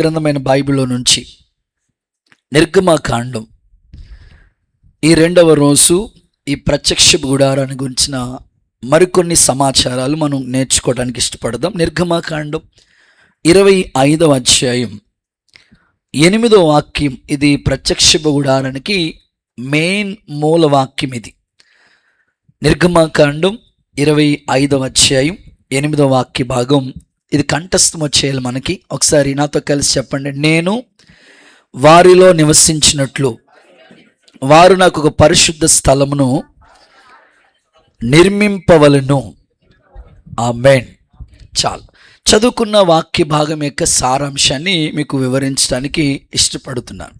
గ్రంథమైన బైబిల్లో నుంచి నిర్గమకాండం ఈ 2వ రోజు ఈ ప్రత్యక్ష గుడారాన్ని గురించిన మరికొన్ని సమాచారాలు మనం నేర్చుకోవడానికి ఇష్టపడదాం. నిర్గమకాండం 25వ అధ్యాయం 8వ వాక్యం. ఇది ప్రత్యక్ష గుడారానికి మెయిన్ మూల వాక్యం. ఇది నిర్గమకాండం 25వ అధ్యాయం 8వ వాక్య భాగం. ఇది కంఠస్థం వచ్చేయాలి మనకి. ఒకసారి నాతో కలిసి చెప్పండి. నేను వారిలో నివసించినట్లు వారు నాకు ఒక పరిశుద్ధ స్థలమును నిర్మింపవలను. ఆమేన్. చాలు. చదువుకున్న వాక్య భాగం యొక్క సారాంశాన్ని మీకు వివరించడానికి ఇష్టపడుతున్నాను.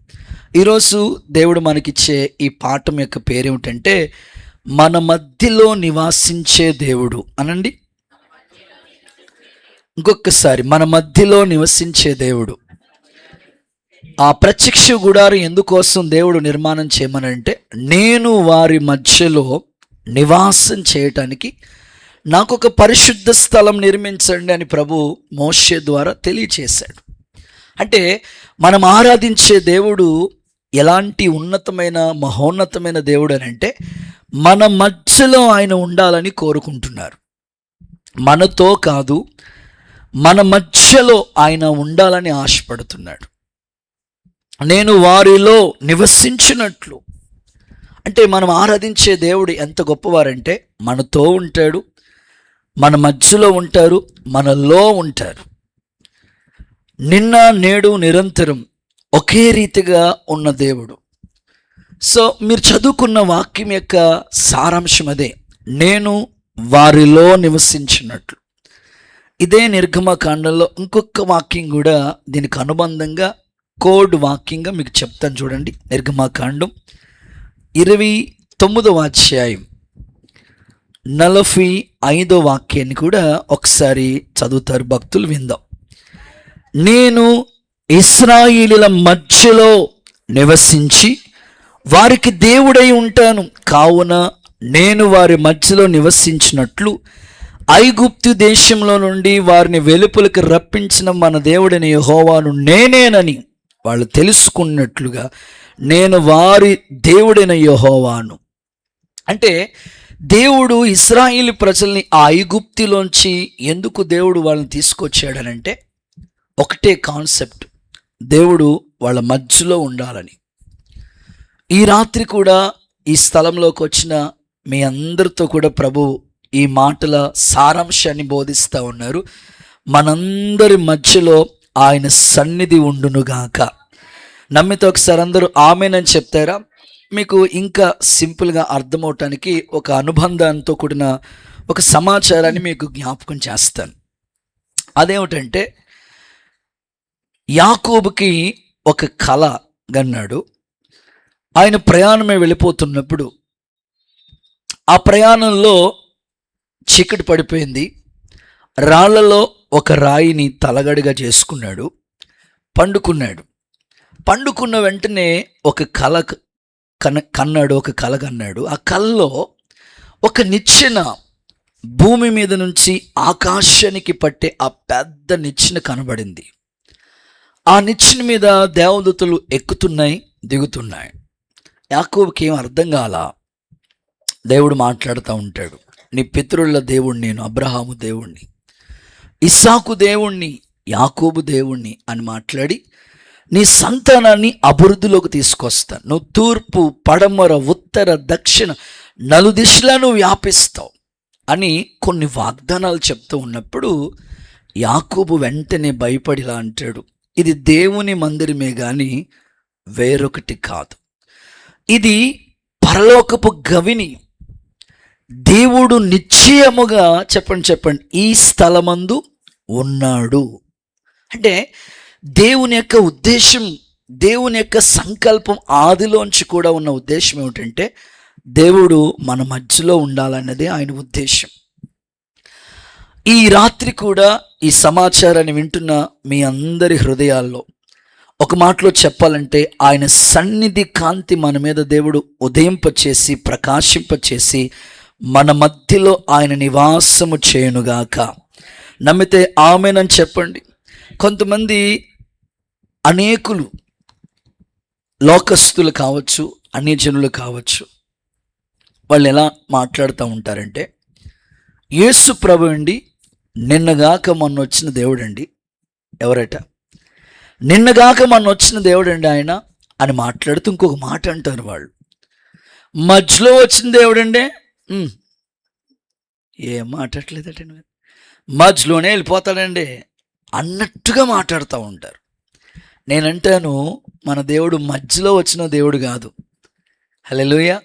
ఈరోజు దేవుడు మనకిచ్చే ఈ పాఠం యొక్క పేరేమిటంటే మన మధ్యలో నివాసించే దేవుడు అనండి. ఇంకొకసారి, మన మధ్యలో నివసించే దేవుడు. ఆ ప్రత్యక్ష గుడారం ఎందుకోసం దేవుడు నిర్మాణం చేయమనంటే, నేను వారి మధ్యలో నివాసం చేయటానికి నాకు ఒక పరిశుద్ధ స్థలం నిర్మించండి అని ప్రభు మోషే ద్వారా తెలియచేశాడు. అంటే మనం ఆరాధించే దేవుడు ఎలాంటి ఉన్నతమైన మహోన్నతమైన దేవుడు అని అంటే, మన మధ్యలో ఆయన ఉండాలని కోరుకుంటున్నారు. మనతో కాదు, మన మధ్యలో ఆయన ఉండాలని ఆశపడుతున్నాడు. నేను వారిలో నివసించినట్లు అంటే మనం ఆరాధించే దేవుడు ఎంత గొప్పవారంటే మనతో ఉంటాడు, మన మధ్యలో ఉంటారు, మనలో ఉంటారు. నిన్న నేడు నిరంతరం ఒకే రీతిగా ఉన్న దేవుడు. సో మీరు చదువుకున్న వాక్యం యొక్క సారాంశం అదే, నేను వారిలో నివసించినట్లు. ఇదే నిర్గమకాండంలో ఇంకొక వాక్యం కూడా దీనికి అనుబంధంగా కోడ్ వాక్యంగా మీకు చెప్తాను చూడండి. నిర్గమకాండం 29వ అధ్యాయం 45వ వాక్యాన్ని కూడా ఒకసారి చదువుతారు భక్తులు, విందాం. నేను ఇశ్రాయేలీయుల మధ్యలో నివసించి వారికి దేవుడై ఉంటాను, కావున నేను వారి మధ్యలో నివసించినట్లు ఐగుప్తు దేశంలో నుండి వారిని వెలుపలికి రప్పించిన మన దేవుడైన యెహోవాను నేనేనని వాళ్ళు తెలుసుకున్నట్లుగా నేను వారి దేవుడైన యెహోవాను. అంటే దేవుడు ఇశ్రాయేలు ప్రజల్ని ఆ ఐగుప్తులోంచి ఎందుకు దేవుడు వాళ్ళని తీసుకొచ్చాడనంటే ఒకటే కాన్సెప్ట్, దేవుడు వాళ్ళ మధ్యలో ఉండాలని. ఈ రాత్రి కూడా ఈ స్థలంలోకి వచ్చిన మీ అందరితో కూడా ప్రభు ఈ మాటల సారాంశాన్ని బోధిస్తూ ఉన్నారు. మనందరి మధ్యలో ఆయన సన్నిధి ఉండునుగాక. నమ్మితే ఒకసారి అందరూ ఆమేనని చెప్తారా? మీకు ఇంకా సింపుల్గా అర్థమవటానికి ఒక అనుబంధంతో కూడిన ఒక సమాచారాన్ని మీకు జ్ఞాపకం చేస్తాను. అదేమిటంటే, యాకోబుకి ఒక కల గన్నాడు. ఆయన ప్రయాణమే వెళ్ళిపోతున్నప్పుడు ఆ ప్రయాణంలో చీకటి పడిపోయింది. రాళ్లలో ఒక రాయిని తలగడిగా చేసుకున్నాడు. పండుకున్న వెంటనే ఒక కల కన్నాడు. ఆ కలలో ఒక నిచ్చెన భూమి మీద నుంచి ఆకాశానికి పట్టే ఆ పెద్ద నిచ్చెన కనబడింది. ఆ నిచ్చెన మీద దేవదూతలు ఎక్కుతున్నాయి, దిగుతున్నాయి. యాకోబుకి ఏం అర్థం కాల. దేవుడు మాట్లాడుతూ ఉంటాడు, నీ పితరుల దేవుణ్ణి నేను, అబ్రహాము దేవుణ్ణి, ఇస్సాకు దేవుణ్ణి, యాకోబు దేవుణ్ణి అని మాట్లాడి నీ సంతానాన్ని అభివృద్ధిలోకి తీసుకొస్తాను. నువ్వు తూర్పు, పడమర, ఉత్తర, దక్షిణ నలుదిశలా నువ్వు వ్యాపిస్తావు అని కొన్ని వాగ్దానాలు చెప్తూ ఉన్నప్పుడు యాకోబు వెంటనే భయపడిలా అంటాడు, ఇది దేవుని మందిరమే కానీ వేరొకటి కాదు, ఇది పరలోకపు గవిని. దేవుడు నిశ్చయముగా చెప్పండి ఈ స్థలమందు ఉన్నాడు. అంటే దేవుని యొక్క ఉద్దేశం, దేవుని యొక్క సంకల్పం ఆదిలోంచి కూడా ఉన్న ఉద్దేశం ఏమిటంటే దేవుడు మన మధ్యలో ఉండాలన్నదే ఆయన ఉద్దేశం. ఈ రాత్రి కూడా ఈ సమాచారాన్ని వింటున్న మీ అందరి హృదయాల్లో ఒక మాటలో చెప్పాలంటే ఆయన సన్నిధి కాంతి మన మీద దేవుడు ఉదయింపచేసి ప్రకాశింపచేసి మన మధ్యలో ఆయన నివాసము చేయునుగాక. నమ్మితే ఆమేనని చెప్పండి. కొంతమంది అనేకులు లోకస్తులు కావచ్చు, అన్యజనులు కావచ్చు, వాళ్ళు ఎలా మాట్లాడుతూ ఉంటారంటే, యేసు ప్రభు అండి నిన్నగాక మొన్న వచ్చిన దేవుడండి. ఎవరట? నిన్నగాక మొన్న వచ్చిన దేవుడండి ఆయన అని మాట్లాడుతూ ఇంకొక మాట అంటారు వాళ్ళు. మధ్యలో వచ్చిన దేవుడండి, ఏం మాట్లాడలేదటండి, మధ్యలోనే వెళ్ళిపోతాడండి అన్నట్టుగా మాట్లాడుతూ ఉంటారు. నేనంటాను, మన దేవుడు మధ్యలో వచ్చిన దేవుడు కాదు. హల్లెలూయా.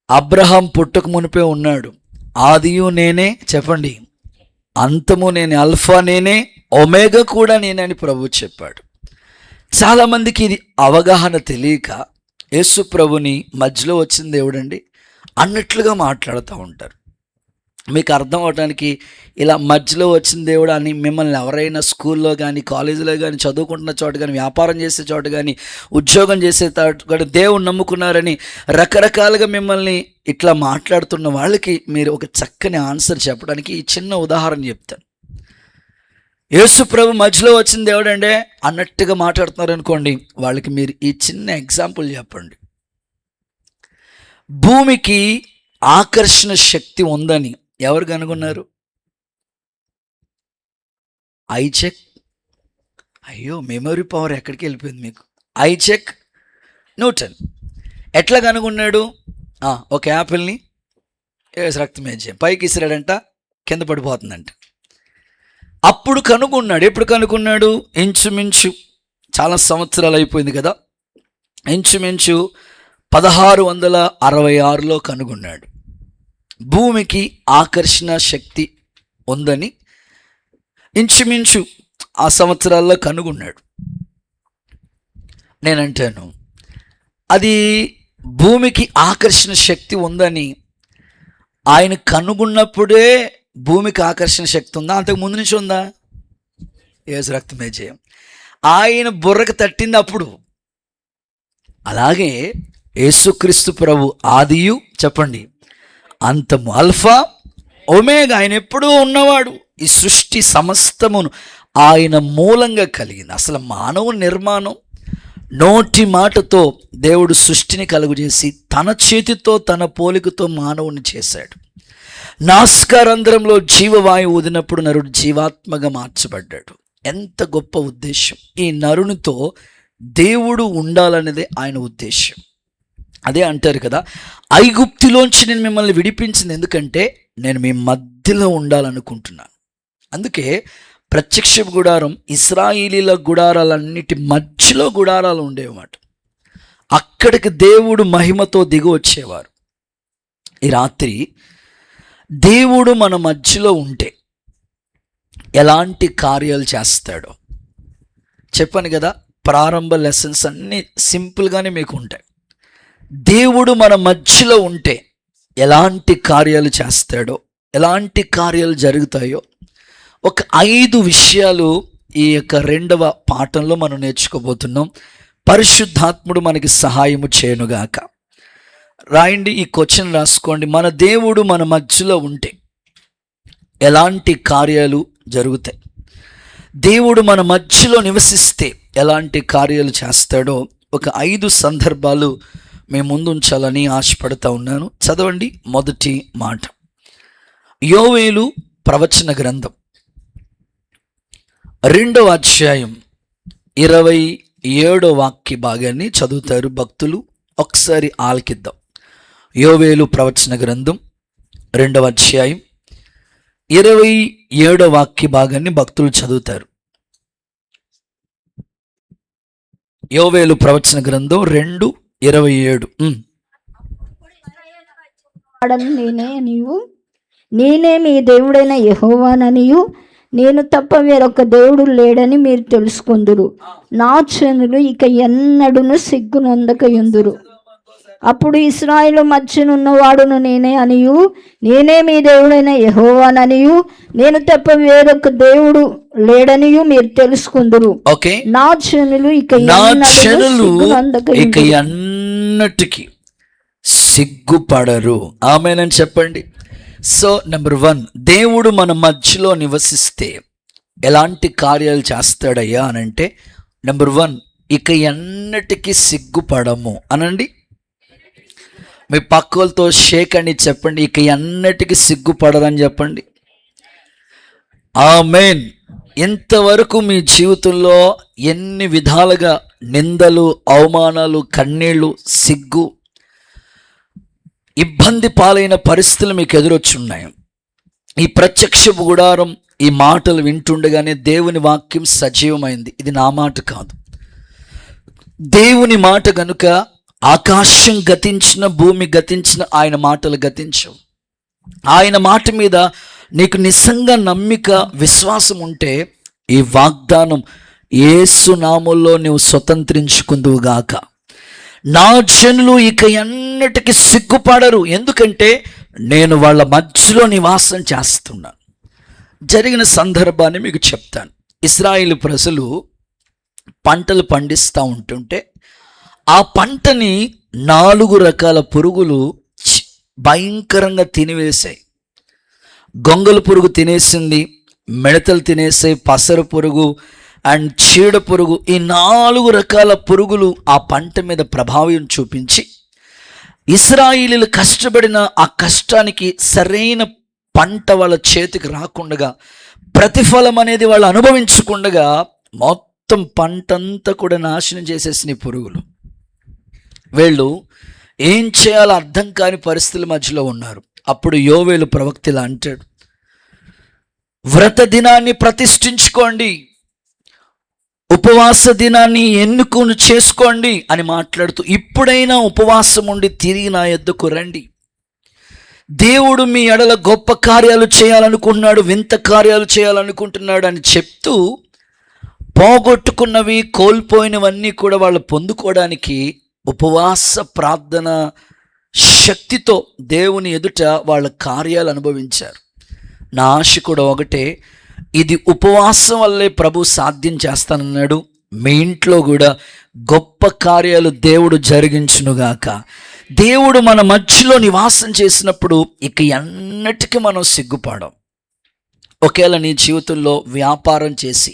అబ్రహాం పుట్టక మునిపే ఉన్నాడు. ఆదియు నేనే, చెప్పండి, అంతము నేనే, అల్ఫా నేనే, ఒమేగా కూడా నేనే అని ప్రభు చెప్పాడు. చాలామందికి ఇది అవగాహన తెలియక యేసు ప్రభుని మధ్యలో వచ్చిన దేవుడండి అన్నట్లుగా మాట్లాడుతూ ఉంటారు. మీకు అర్థం అవడానికి ఇలా మధ్యలో వచ్చిన దేవుడు అని మిమ్మల్ని ఎవరైనా స్కూల్లో కానీ, కాలేజీలో కానీ, చదువుకుంటున్న చోట కానీ, వ్యాపారం చేసే చోట కానీ, ఉద్యోగం చేసే చోట కానీ దేవుడు నమ్ముకున్నారని రకరకాలుగా మిమ్మల్ని ఇట్లా మాట్లాడుతున్న వాళ్ళకి మీరు ఒక చక్కని ఆన్సర్ చెప్పడానికి ఈ చిన్న ఉదాహరణ చెప్తాను. యేసు ప్రభు మధ్యలో వచ్చిన దేవుడు అంటే అన్నట్టుగా మాట్లాడుతున్నారు అనుకోండి, వాళ్ళకి మీరు ఈ చిన్న ఎగ్జాంపుల్ చెప్పండి. భూమికి ఆకర్షణ శక్తి ఉందని ఎవరు కనుగొన్నారు? ఐజాక్, అయ్యో మెమరీ పవర్ ఎక్కడికి వెళ్ళిపోయింది మీకు. ఐజాక్ న్యూటన్ ఎట్లా కనుగొన్నాడు? ఒక యాపిల్ని రక్తమేజ్యం పైకి ఇసిరాడంట, కింద పడిపోతుందంట. అప్పుడు కనుగొన్నాడు. ఎప్పుడు కనుగొన్నాడు? ఇంచుమించు చాలా సంవత్సరాలు అయిపోయింది కదా, ఇంచుమించు 1666లో కనుగొన్నాడు. భూమికి ఆకర్షణ శక్తి ఉందని ఇంచుమించు ఆ సంవత్సరాల్లో కనుగొన్నాడు. నేనంటాను, అది భూమికి ఆకర్షణ శక్తి ఉందని ఆయన కనుగొన్నప్పుడే భూమికి ఆకర్షణ శక్తి ఉందా? అంతకు ముందు నుంచి ఉందా? యేసు రక్తమేజయం ఆయన బుర్రకు తట్టింది అప్పుడు. అలాగే యేసుక్రీస్తు ప్రభు ఆదియు, చెప్పండి, అంతము, అల్ఫా ఒమేగా, ఆయన ఎప్పుడూ ఉన్నవాడు. ఈ సృష్టి సమస్తమును ఆయన మూలంగా కలిగింది. అసలు మానవ నిర్మాణం నోటి మాటతో దేవుడు సృష్టిని కలుగజేసి తన చేతితో తన పోలికతో మానవుని చేశాడు. నాస్కారంధ్రంలో జీవవాయువు ఊదినప్పుడు నరుడు జీవాత్మగా మార్చబడ్డాడు. ఎంత గొప్ప ఉద్దేశం! ఈ నరునితో దేవుడు ఉండాలనేదే ఆయన ఉద్దేశం. అదే అంటారు కదా, ఐగుప్తులోంచి నేను మిమ్మల్ని విడిపించింది ఎందుకంటే నేను మీ మధ్యలో ఉండాలనుకుంటున్నాను. అందుకే ప్రత్యక్ష గుడారం ఇశ్రాయేలీల గుడారాలన్నిటి మధ్యలో గుడారాలు ఉండేవన్నమాట. అక్కడికి దేవుడు మహిమతో దిగి వచ్చేవారు. ఈ రాత్రి దేవుడు మన మధ్యలో ఉంటే ఎలాంటి కార్యాలు చేస్తాడో చెప్పాను కదా. ప్రారంభ లెసన్స్ అన్నీ సింపుల్గానే మీకు ఉంటాయి. దేవుడు మన మధ్యలో ఉంటే ఎలాంటి కార్యాలు చేస్తాడో, ఎలాంటి కార్యాలు జరుగుతాయో ఒక 5 విషయాలు ఈ యొక్క 2వ పాఠంలో మనం నేర్చుకోబోతున్నాం. పరిశుద్ధాత్ముడు మనకి సహాయము చేయనుగాక. రాయండి, ఈ క్వశ్చన్ రాసుకోండి. మన దేవుడు మన మధ్యలో ఉంటే ఎలాంటి కార్యాలు జరుగుతాయి? దేవుడు మన మధ్యలో నివసిస్తే ఎలాంటి కార్యాలు చేస్తాడో ఒక 5 సందర్భాలు మేము ముందు ఉంచాలని ఆశపడతా ఉన్నాను. చదవండి. మొదటి మాట, యోవేలు ప్రవచన గ్రంథం 2వ అధ్యాయం 27వ వాక్య భాగాన్ని చదువుతారు భక్తులు. ఒకసారి ఆలకిద్దాం. యోవేలు ప్రవచన గ్రంథం 2వ అధ్యాయం 27వ వాక్య భాగాన్ని భక్తులు చదువుతారు. యోవేలు ప్రవచన గ్రంథం 2:27. నేనే మీ దేవుడైన యెహోవాననియు నేను తప్ప వేరొక దేవుడు లేడని మీరు తెలుసుకొందురు. నా జనులు ఇక ఎన్నడూను సిగ్గునొందకయుందురు. అప్పుడు ఇశ్రాయేలు మధ్యనున్నవాడును నేనే అనియు నేనే మీ దేవుడైన యెహోవాననియు నేను తప్ప వేరొక దేవుడు లేడనియు మీరు తెలుసుకుందురు. నా జనులు ఇక ఎన్నటికి సిగ్గుపడరు. ఆమేనని చెప్పండి. సో నెంబర్ 1, దేవుడు మన మధ్యలో నివసిస్తే ఎలాంటి కార్యాలు చేస్తాడయ్యా అనంటే నెంబర్ 1, ఇక ఎన్నటికీ సిగ్గుపడము అనండి. మీ పక్కలతో షేక్ అని చెప్పండి, ఇక ఎన్నటికీ సిగ్గుపడరని చెప్పండి. ఆమేన్. ఇంతవరకు మీ జీవితంలో ఎన్ని విధాలుగా నిందలు, అవమానాలు, కన్నీళ్ళు, సిగ్గు, ఇబ్బంది పాలైన పరిస్థితులు మీకు ఎదురొచ్చున్నాయి. ఈ ప్రత్యక్ష గుడారం ఈ మాటలు వింటుండగానే దేవుని వాక్యం సజీవమైంది. ఇది నా మాట కాదు, దేవుని మాట గనుక ఆకాశం గతించిన, భూమి గతించిన, ఆయన మాటలు గతించవు. ఆయన మాట మీద నీకు నిజంగా నమ్మిక, విశ్వాసం ఉంటే ఈ వాగ్దానం యేసు నామములో నువ్వు స్వతంత్రించుకుందువుగాక. నా జనులు ఇక ఎన్నటికీ సిగ్గుపడరు, ఎందుకంటే నేను వాళ్ళ మధ్యలో నివాసం చేస్తున్నాను. జరిగిన సందర్భాన్ని మీకు చెప్తాను. ఇశ్రాయేలు ప్రజలు పంటలు పండిస్తూ ఉంటుంటే ఆ పంటని 4 రకాల పురుగులు భయంకరంగా తినివేశాయి. గొంగళ పురుగు తినేసింది, మిడతలు తినేసాయి, పసర పురుగు అండ్ చీడ పురుగు. ఈ 4 రకాల పురుగులు ఆ పంట మీద ప్రభావం చూపించి ఇశ్రాయేలీయులు కష్టపడిన ఆ కష్టానికి సరైన పంట వాళ్ళ చేతికి రాకుండా, ప్రతిఫలం అనేది వాళ్ళు అనుభవించకుండా మొత్తం పంటంతా కూడా నాశనం చేసేసిన పురుగులు. వీళ్ళు ఏం చేయాలో అర్థం కాని పరిస్థితుల మధ్యలో ఉన్నారు. అప్పుడు యోవేలు ప్రవక్త ఇలా అంటాడు, వ్రత దినాన్ని ప్రతిష్ఠించుకోండి, ఉపవాస దినాన్ని ఎన్నుకొని చేసుకోండి అని మాట్లాడుతూ, ఇప్పుడైనా ఉపవాసం ఉండి తిరిగి నా యొద్దకు రండి. దేవుడు మీ ఎడల గొప్ప కార్యాలు చేయాలనుకుంటున్నాడు, వింత కార్యాలు చేయాలనుకుంటున్నాడు అని చెప్తూ, పోగొట్టుకున్నవి, కోల్పోయినవన్నీ కూడా వాళ్ళు పొందుకోవడానికి ఉపవాస ప్రార్థన శక్తితో దేవుని ఎదుట వాళ్ళ కార్యాలు అనుభవించారు. నా ఆశ కూడా ఒకటే, ఇది ఉపవాసం వల్లే ప్రభు సాధ్యం చేస్తానన్నాడు. మీ ఇంట్లో కూడా గొప్ప కార్యాలు దేవుడు జరిగించునుగాక. దేవుడు మన మధ్యలో నివాసం చేసినప్పుడు ఇక ఎన్నటికీ మనం సిగ్గుపడం. ఒకవేళ నీ జీవితంలో వ్యాపారం చేసి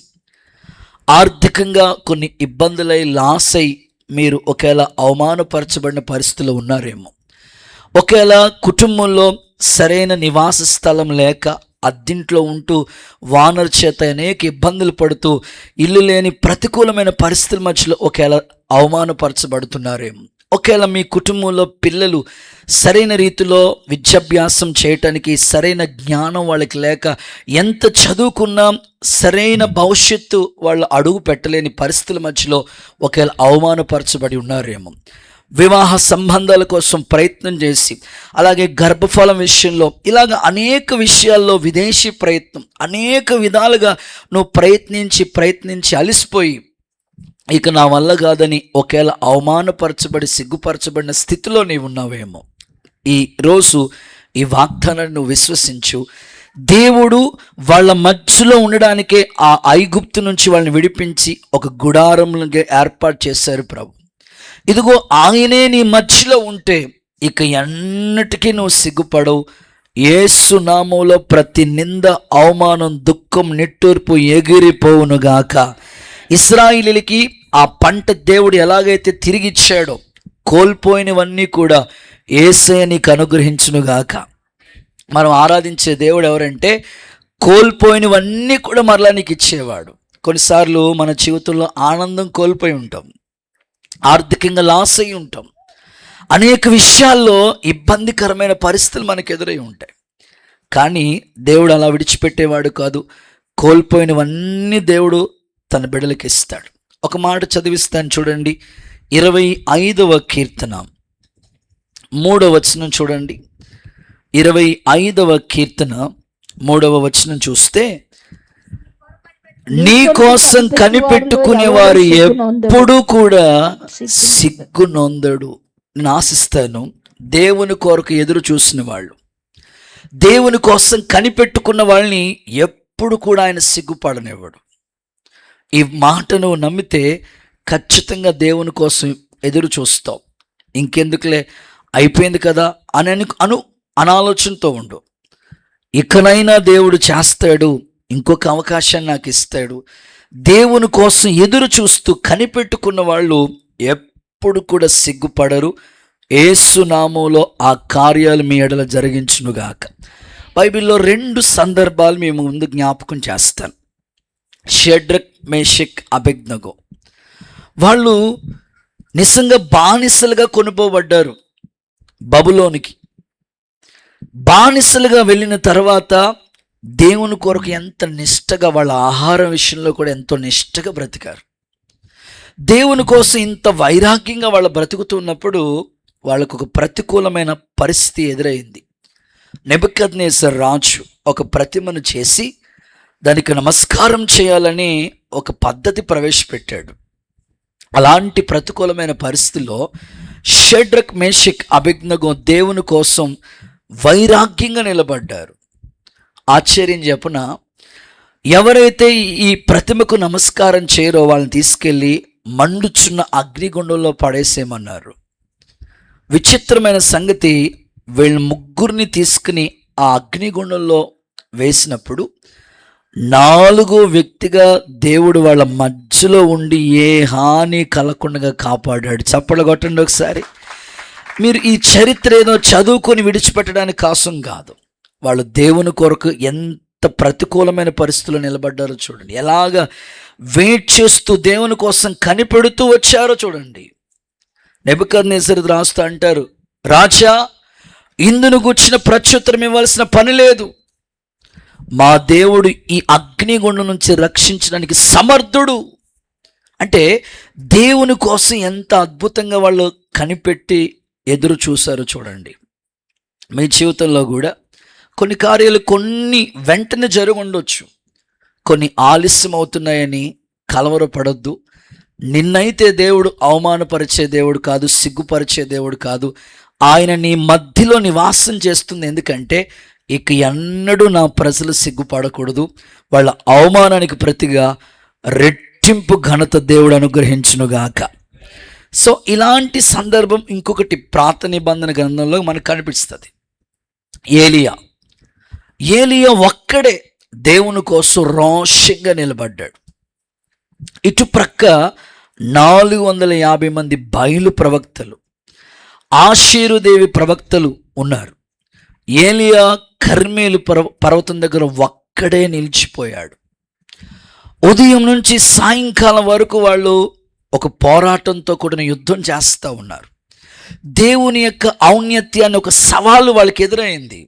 ఆర్థికంగా కొన్ని ఇబ్బందులై లాస్ అయి మీరు ఒకవేళ అవమానపరచబడిన పరిస్థితుల్లో ఉన్నారేమో, ఒకవేళ కుటుంబంలో సరైన నివాస స్థలం లేక అద్దింట్లో ఉంటూ వానర్ చేత అనేక ఇబ్బందులు పడుతూ ఇల్లు లేని ప్రతికూలమైన పరిస్థితుల మధ్యలో ఒకవేళ అవమానపరచబడుతున్నారేమో, ఒకవేళ మీ కుటుంబంలో పిల్లలు సరైన రీతిలో విద్యాభ్యాసం చేయటానికి సరైన జ్ఞానం వాళ్ళకి లేక, ఎంత చదువుకున్నా సరైన భవిష్యత్తు వాళ్ళు అడుగు పెట్టలేని పరిస్థితుల మధ్యలో ఒకవేళ అవమానపరచబడి ఉన్నారేమో, వివాహ సంబంధాల కోసం ప్రయత్నం చేసి, అలాగే గర్భఫలం విషయంలో, ఇలాగ అనేక విషయాల్లో విదేశీ ప్రయత్నం, అనేక విధాలుగా నువ్వు ప్రయత్నించి అలిసిపోయి ఇక నా వల్ల కాదని ఒకవేళ అవమానపరచబడి సిగ్గుపరచబడిన స్థితిలో నీవు ఉన్నావేమో, ఈ రోజు ఈ వాగ్దానాన్ని నువ్వు విశ్వసించు. దేవుడు వాళ్ళ మధ్యలో ఉండడానికే ఆ ఐగుప్తు నుంచి వాళ్ళని విడిపించి ఒక గుడారంగా ఏర్పాటు చేశారు ప్రభు. ఇదిగో ఆయనే నీ మధ్యలో ఉంటే ఇక ఎన్నటికీ నువ్వు సిగ్గుపడవు. యేసు నామములో ప్రతి నింద, అవమానం, దుఃఖం, నిట్టూర్పు ఎగిరిపోవునుగాక. ఇశ్రాయేలీయులకి ఆ పంట దేవుడు ఎలాగైతే తిరిగిచ్చాడో, కోల్పోయినవన్నీ కూడా యేసయ్య నీకు అనుగ్రహించునుగాక. మనం ఆరాధించే దేవుడు ఎవరంటే కోల్పోయినవన్నీ కూడా మరలా నీకు ఇచ్చేవాడు. కొన్నిసార్లు మన జీవితంలో ఆనందం కోల్పోయి ఉంటాం, ఆర్థికంగా లాస్ అయి ఉంటాం, అనేక విషయాల్లో ఇబ్బందికరమైన పరిస్థితులు మనకు ఎదురై ఉంటాయి. కానీ దేవుడు అలా విడిచిపెట్టేవాడు కాదు. కోల్పోయినవన్నీ దేవుడు తన బిడ్డలకి ఇస్తాడు. ఒక మాట చదివిస్తాను చూడండి, 25వ కీర్తన 3వ వచనం చూడండి. 25వ కీర్తన 3వ వచనం చూస్తే, నీ కోసం కనిపెట్టుకునే వారు ఎప్పుడు కూడా సిగ్గు నొందడు. నేను ఆశిస్తాను, దేవుని కొరకు ఎదురు చూసిన వాళ్ళు, దేవుని కోసం కనిపెట్టుకున్న వాళ్ళని ఎప్పుడు కూడా ఆయన సిగ్గుపడనివ్వడు. ఈ మాట నువ్వు నమ్మితే ఖచ్చితంగా దేవుని కోసం ఎదురు చూస్తావు. ఇంకెందుకులే, అయిపోయింది కదా అని అనాలోచనతో ఉండు. ఇకనైనా దేవుడు చేస్తాడు, ఇంకొక అవకాశాన్ని నాకు ఇస్తాడు, దేవుని కోసం ఎదురు చూస్తూ కనిపెట్టుకున్న వాళ్ళు ఎప్పుడు కూడా సిగ్గుపడరు. యేసు నామములో ఆ కార్యాలు మీ ఎడల జరిగించునుగాక. బైబిల్లో 2 సందర్భాలు మేము ముందు జ్ఞాపకం చేస్తాను. షడ్రక్, మేషక్, అబేద్నెగో వాళ్ళు నిజంగా బానిసలుగా కొనుపోబడ్డారు బబులోనికి. బానిసలుగా వెళ్ళిన తర్వాత దేవుని కొరకు ఎంత నిష్టగా, వాళ్ళ ఆహారం విషయంలో కూడా ఎంతో నిష్టగా బ్రతికారు. దేవుని కోసం ఇంత వైరాగ్యంగా వాళ్ళు బ్రతుకుతున్నప్పుడు వాళ్ళకు ఒక ప్రతికూలమైన పరిస్థితి ఎదురైంది. నెబుకద్నెజర్ రాజు ఒక ప్రతిమను చేసి దానికి నమస్కారం చేయాలని ఒక పద్ధతి ప్రవేశపెట్టాడు. అలాంటి ప్రతికూలమైన పరిస్థితిలో షడ్రక్, మేషక్, అబేద్నెగో దేవుని కోసం వైరాగ్యంగా నిలబడ్డారు. ఆశ్చర్యం చెప్పున, ఎవరైతే ఈ ప్రతిమకు నమస్కారం చేయరో వాళ్ళని తీసుకెళ్ళి మండుచున్న అగ్నిగుండంలో పడేసేయమన్నారు. విచిత్రమైన సంగతి, వీళ్ళ ముగ్గురిని తీసుకుని ఆ అగ్నిగుండంలో వేసినప్పుడు 4వ వ్యక్తిగా దేవుడు వాళ్ళ మధ్యలో ఉండి ఏ హాని కలగకుండా కాపాడాడు. చప్పట్లు కొట్టండి ఒకసారి. మీరు ఈ చరిత్ర ఏదో చదువుకొని విడిచిపెట్టడానికి కోసం కాదు. వాళ్ళు దేవుని కొరకు ఎంత ప్రతికూలమైన పరిస్థితుల్లో నిలబడ్డారో చూడండి. ఎలాగ వెయిట్ చేస్తూ దేవుని కోసం కనిపెడుతూ వచ్చారో చూడండి. నెబుకద్నెజర్ రాస్తూ అంటారు, రాజా, ఇందును గూర్చిన ప్రత్యుత్తరం ఇవ్వాల్సిన పని లేదు. మా దేవుడు ఈ అగ్నిగుండం నుంచి రక్షించడానికి సమర్థుడు. అంటే దేవుని కోసం ఎంత అద్భుతంగా వాళ్ళు కనిపెట్టి ఎదురు చూశారో చూడండి. మీ జీవితంలో కూడా కొన్ని కార్యాలు వెంటనే జరిగి ఉండొచ్చు, కొన్ని ఆలస్యం అవుతున్నాయని కలవరపడొద్దు. నిన్నైతే దేవుడు అవమానపరిచే దేవుడు కాదు, సిగ్గుపరిచే దేవుడు కాదు. ఆయన నీ మధ్యలో నివాసం చేస్తుంది. ఎందుకంటే ఇక ఎన్నడూ నా ప్రజలు సిగ్గుపడకూడదు. వాళ్ళ అవమానానికి ప్రతిగా రెట్టింపు ఘనత దేవుడు అనుగ్రహించునుగాక. సో ఇలాంటి సందర్భం ఇంకొకటి పాత నిబంధన గ్రంథంలో మనకు కనిపిస్తుంది. ఏలియా ఒక్కడే దేవుని కోసం రోషంగా నిలబడ్డాడు. ఇటు ప్రక్క 450 మంది బయలు ప్రవక్తలు, ఆషేరుదేవి ప్రవక్తలు ఉన్నారు. ఏలియా కర్మేలు పర్వతం దగ్గర ఒక్కడే నిలిచిపోయాడు. ఉదయం నుంచి సాయంకాలం వరకు వాళ్ళు ఒక పోరాటంతో కూడిన యుద్ధం చేస్తూ ఉన్నారు. దేవుని యొక్క ఔన్నత్యాన్ని ఒక సవాలు వాళ్ళకి ఎదురైంది.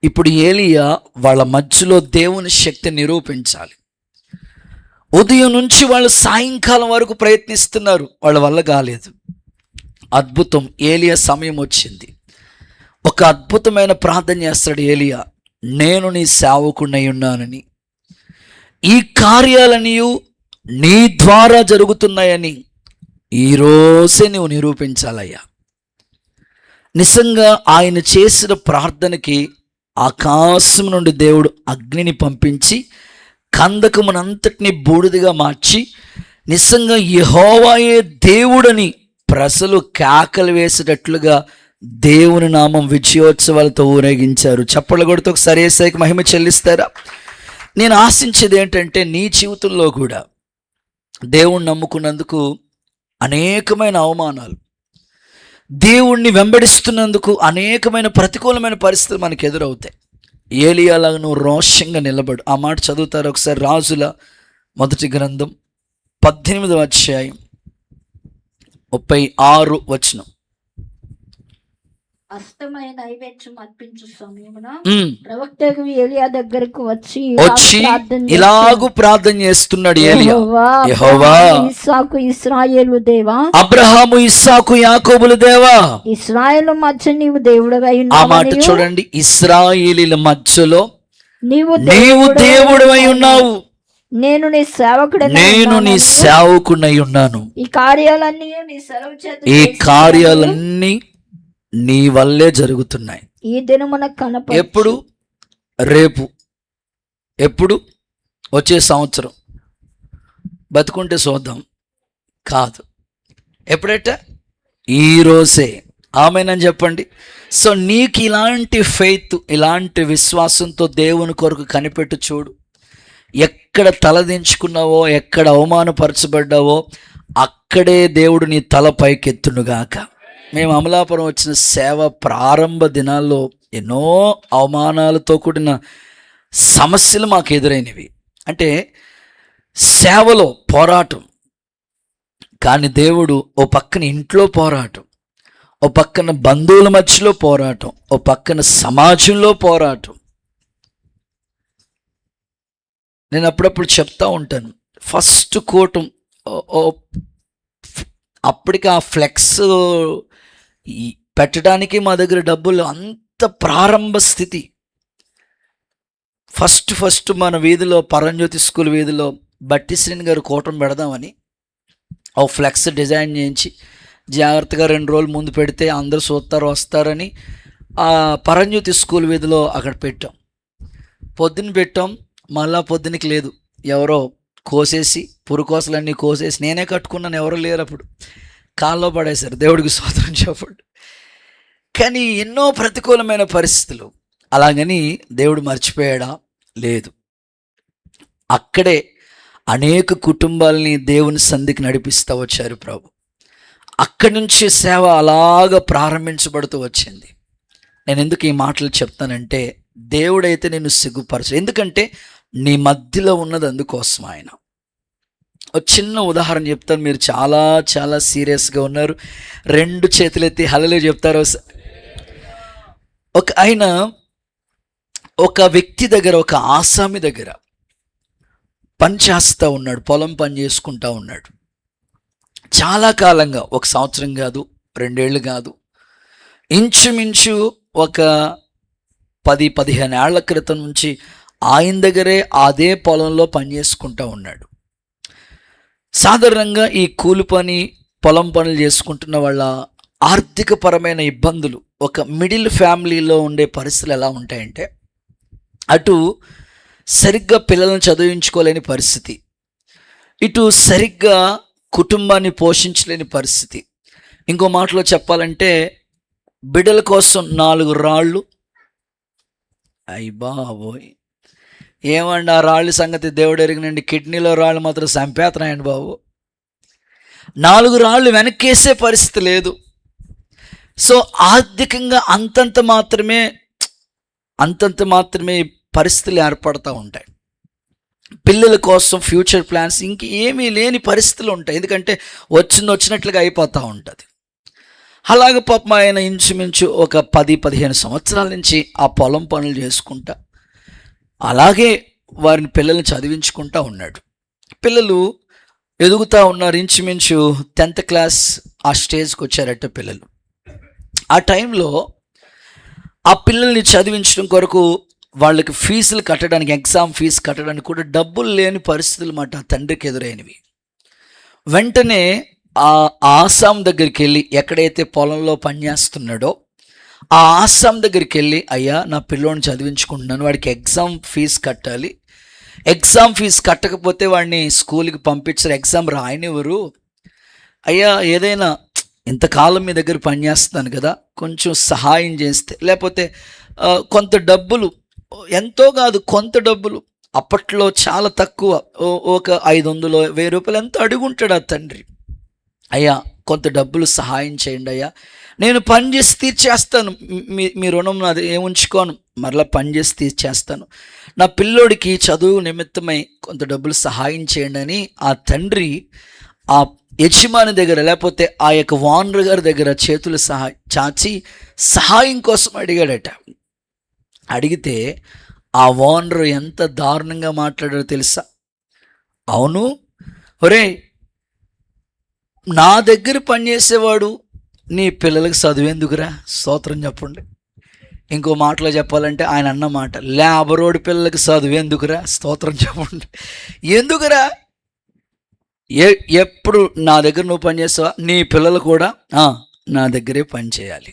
ఇప్పుడు ఏలియా వాళ్ళ మధ్యలో దేవుని శక్తిని నిరూపించాలి. ఉదయం నుంచి వాళ్ళు సాయంకాలం వరకు ప్రయత్నిస్తున్నారు, వాళ్ళ వల్ల కాలేదు. అద్భుతం, ఏలియా సమయం వచ్చింది. ఒక అద్భుతమైన ప్రార్థన చేస్తాడు ఏలియా, నేను నీ సేవకుడై ఉన్నానని, ఈ కార్యాలన్నీ నీ ద్వారా జరుగుతున్నాయని ఈరోజే నువ్వు నిరూపించాలయ్యా. నిజంగా ఆయన చేసిన ప్రార్థనకి ఆకాశం నుండి దేవుడు అగ్నిని పంపించి కందకమునంతటిని బూడిదగా మార్చి, నిజంగా యెహోవాయే దేవుడని ప్రజలు కేకలు వేసేటట్లుగా దేవుని నామం విజయోత్సవాలతో ఊరేగించారు. చప్పట్లు కొడుతూ ఒకసారి యేసయ్యకి మహిమ చెల్లిస్తారా? నేను ఆశించేది ఏంటంటే, నీ జీవితంలో కూడా దేవుణ్ణి నమ్ముకున్నందుకు అనేకమైన అవమానాలు, దేవుణ్ణి వెంబడిస్తున్నందుకు అనేకమైన ప్రతికూలమైన పరిస్థితులు మనకు ఎదురవుతాయి. ఏలియాలాగా నువ్వు రోషంగా నిలబడు. ఆ మాట చదువుతారు ఒకసారి. రాజుల మొదటి గ్రంథం 18వ అధ్యాయం 36 వచనం. అస్తమయ నైవేద్యం అర్పించు సమయమున ప్రవక్త ఏలియా దగ్గరకు వచ్చి ఇలాగు ప్రార్థన చేస్తున్నాడు ఏలియా, యెహోవా ఇస్సాకు ఇశ్రాయేలు దేవా, అబ్రహాము ఇస్సాకు యాకోబుల దేవా, ఇశ్రాయేలు మధ్య నీవు దేవుడవై ఉన్నావు. ఆ మాట చూడండి, ఇశ్రాయేలీల మధ్యలో నీవు దేవుడవై ఉన్నావు, నేను నీ సేవకుడై ఉన్నాను. ఈ కార్యాలన్నీ నీ సెలవు చేత, ఈ కార్యాలన్నీ నీ వల్లే జరుగుతున్నాయి. ఈ దినమున కనప ఎప్పుడు? రేపు, ఎప్పుడు? వచ్చే సంవత్సరం బతుకుంటే చూద్దాం కాదు, ఎప్పుడట? ఈరోజే. ఆమేనని చెప్పండి. సో నీకు ఇలాంటి ఫెయిత్, ఇలాంటి విశ్వాసంతో దేవుని కొరకు కనిపెట్టు చూడు. ఎక్కడ తలదించుకున్నావో, ఎక్కడ అవమానపరచబడ్డావో అక్కడే దేవుడు నీ తల పైకెత్తునుగాక. మేము అమలాపురం వచ్చిన సేవ ప్రారంభ దినాల్లో ఎన్నో అవమానాలతో కూడిన సమస్యలు మాకు ఎదురైనవి. అంటే సేవలో పోరాటం, కానీ దేవుడు ఓ పక్కన ఇంట్లో పోరాటం, ఓ పక్కన బంధువుల మధ్యలో పోరాటం, ఓ పక్కన సమాజంలో పోరాటం. నేను అప్పుడప్పుడు చెప్తా ఉంటాను, ఫస్ట్ కూటం అప్పటికి ఆ ఫ్లెక్స్ పెట్టడానికి మా దగ్గర డబ్బులు, అంత ప్రారంభ స్థితి. ఫస్ట్ మన వీధిలో పరంజ్యోతి స్కూల్ వీధిలో బట్టి శ్రీని గారు కూటం పెడదామని ఓ ఫ్లెక్స్ డిజైన్ చేయించి జాగ్రత్తగా 2 రోజులు ముందు పెడితే అందరూ చూస్తారు వస్తారని ఆ పరంజ్యోతి స్కూల్ వీధిలో అక్కడ పెట్టాం. పొద్దున్న పెట్టాం, మళ్ళా పొద్దునకి లేదు, ఎవరో కోసేసి పురుకోసలన్నీ కోసేసి, నేనే కట్టుకున్నాను, ఎవరో లేరు అప్పుడు, కాల్లో పడేశారు. దేవుడికి స్తోత్రం చెప్పండి. కానీ ఎన్నో ప్రతికూలమైన పరిస్థితులు. అలాగని దేవుడు మర్చిపోయాడా? లేదు. అక్కడే అనేక కుటుంబాలని దేవుని సంధికి నడిపిస్తూ వచ్చారు ప్రభు. అక్కడి నుంచి సేవ అలాగ ప్రారంభించబడుతూ వచ్చింది. నేను ఎందుకు ఈ మాటలు చెప్తానంటే, దేవుడైతే నేను సిగ్గుపరచు, ఎందుకంటే నీ మధ్యలో ఉన్నది అందుకోసం. ఆయన ఒక చిన్న ఉదాహరణ చెప్తాను, మీరు చాలా చాలా సీరియస్గా ఉన్నారు, 2 చేతులెత్తి హల్లెలూయా చెప్తారు. ఆయన ఒక వ్యక్తి దగ్గర, ఒక ఆసామి దగ్గర పని చేస్తూ ఉన్నాడు, పొలం పని చేసుకుంటూ ఉన్నాడు. చాలా కాలంగా, 1 సంవత్సరం కాదు, 2 ఏళ్ళు కాదు, ఇంచుమించు ఒక 10-15 ఏళ్ల క్రితం నుంచి ఆయన దగ్గరే అదే పొలంలో పని చేసుకుంటూ ఉన్నాడు. సాధారణంగా ఈ కూలి పని, పొలం పనులు చేసుకుంటున్న వాళ్ళ ఆర్థికపరమైన ఇబ్బందులు, ఒక మిడిల్ ఫ్యామిలీలో ఉండే పరిస్థితులు ఎలా ఉంటాయంటే, అటు సరిగ్గా పిల్లలను చదివించుకోలేని పరిస్థితి, ఇటు సరిగ్గా కుటుంబాన్ని పోషించలేని పరిస్థితి. ఇంకో మాటలో చెప్పాలంటే, బిడ్డల కోసం 4 రాళ్ళు. అయ్య బాబోయ్, ఏమండి ఆ రాళ్ళ సంగతి దేవుడు ఎరిగినండి, కిడ్నీలో రాళ్ళు మాత్రం చంపేస్తున్నాయండి బాబు. 4 రాళ్ళు వెనక్కేసే పరిస్థితి లేదు. సో ఆర్థికంగా అంతంత మాత్రమే పరిస్థితులు ఏర్పడుతూ ఉంటాయి. పిల్లల కోసం ఫ్యూచర్ ప్లాన్స్ ఇంకేమీ లేని పరిస్థితులు ఉంటాయి, ఎందుకంటే వచ్చినట్లుగా అయిపోతూ ఉంటుంది. అలాగే పాపం ఆయన ఇంచుమించు ఒక 10-15 సంవత్సరాల నుంచి ఆ పొలం పనులు చేసుకుంటా, అలాగే వారిని పిల్లల్ని చదివించుకుంటూ ఉన్నాడు. పిల్లలు ఎదుగుతూ ఉన్నారు, ఇంచుమించు 10th క్లాస్ ఆ స్టేజ్కి వచ్చారట పిల్లలు. ఆ టైంలో ఆ పిల్లల్ని చదివించడం కొరకు వాళ్ళకి ఫీజులు కట్టడానికి, ఎగ్జామ్ ఫీజు కట్టడానికి కూడా డబ్బులు లేని పరిస్థితులు మాట తండ్రికి ఎదురైనవి. వెంటనే ఆ ఆసాం దగ్గరికి వెళ్ళి, ఎక్కడైతే పొలంలో పనిచేస్తున్నాడో ఆ ఆసాం దగ్గరికి వెళ్ళి, అయ్యా నా పిల్లోని చదివించుకుంటున్నాను, వాడికి ఎగ్జామ్ ఫీజు కట్టాలి, ఎగ్జామ్ ఫీజు కట్టకపోతే వాడిని స్కూల్కి పంపించరు, ఎగ్జామ్ రాయనివ్వరు, అయ్యా ఏదైనా ఇంతకాలం మీ దగ్గర పనిచేస్తున్నాను కదా, కొంచెం సహాయం చేస్తే, లేకపోతే కొంత డబ్బులు, ఎంతో కాదు కొంత డబ్బులు, అప్పట్లో చాలా తక్కువ, ఒక 500-1000 రూపాయలు ఎంతో అడుగుంటాడు ఆ తండ్రి. అయ్యా కొంత డబ్బులు సహాయం చేయండి అయ్యా, నేను పని చేసి తీర్చేస్తాను, మీ రుణం నాది ఏముంచుకోను, మరలా పని చేసి తీర్చేస్తాను, నా పిల్లోడికి చదువు నిమిత్తమై కొంత డబ్బులు సహాయం చేయండి అని ఆ తండ్రి ఆ యజమాని దగ్గర, లేకపోతే ఆ యొక్క ఓనర్ గారి దగ్గర చేతులు చాచి సహాయం కోసం అడిగాడట. అడిగితే ఆ ఓనర్ ఎంత దారుణంగా మాట్లాడారో తెలుసా? అవును, ఒరే నా దగ్గర పనిచేసేవాడు నీ పిల్లలకు చదువేందుకురా, స్తోత్రం చెప్పండి. ఇంకో మాటలో చెప్పాలంటే ఆయన అన్నమాట, లేబరోడి పిల్లలకి చదువేందుకురా, స్తోత్రం చెప్పండి. ఎందుకురా, ఎప్పుడు నా దగ్గర నువ్వు పనిచేస్తావా, నీ పిల్లలు కూడా నా దగ్గరే పని చేయాలి,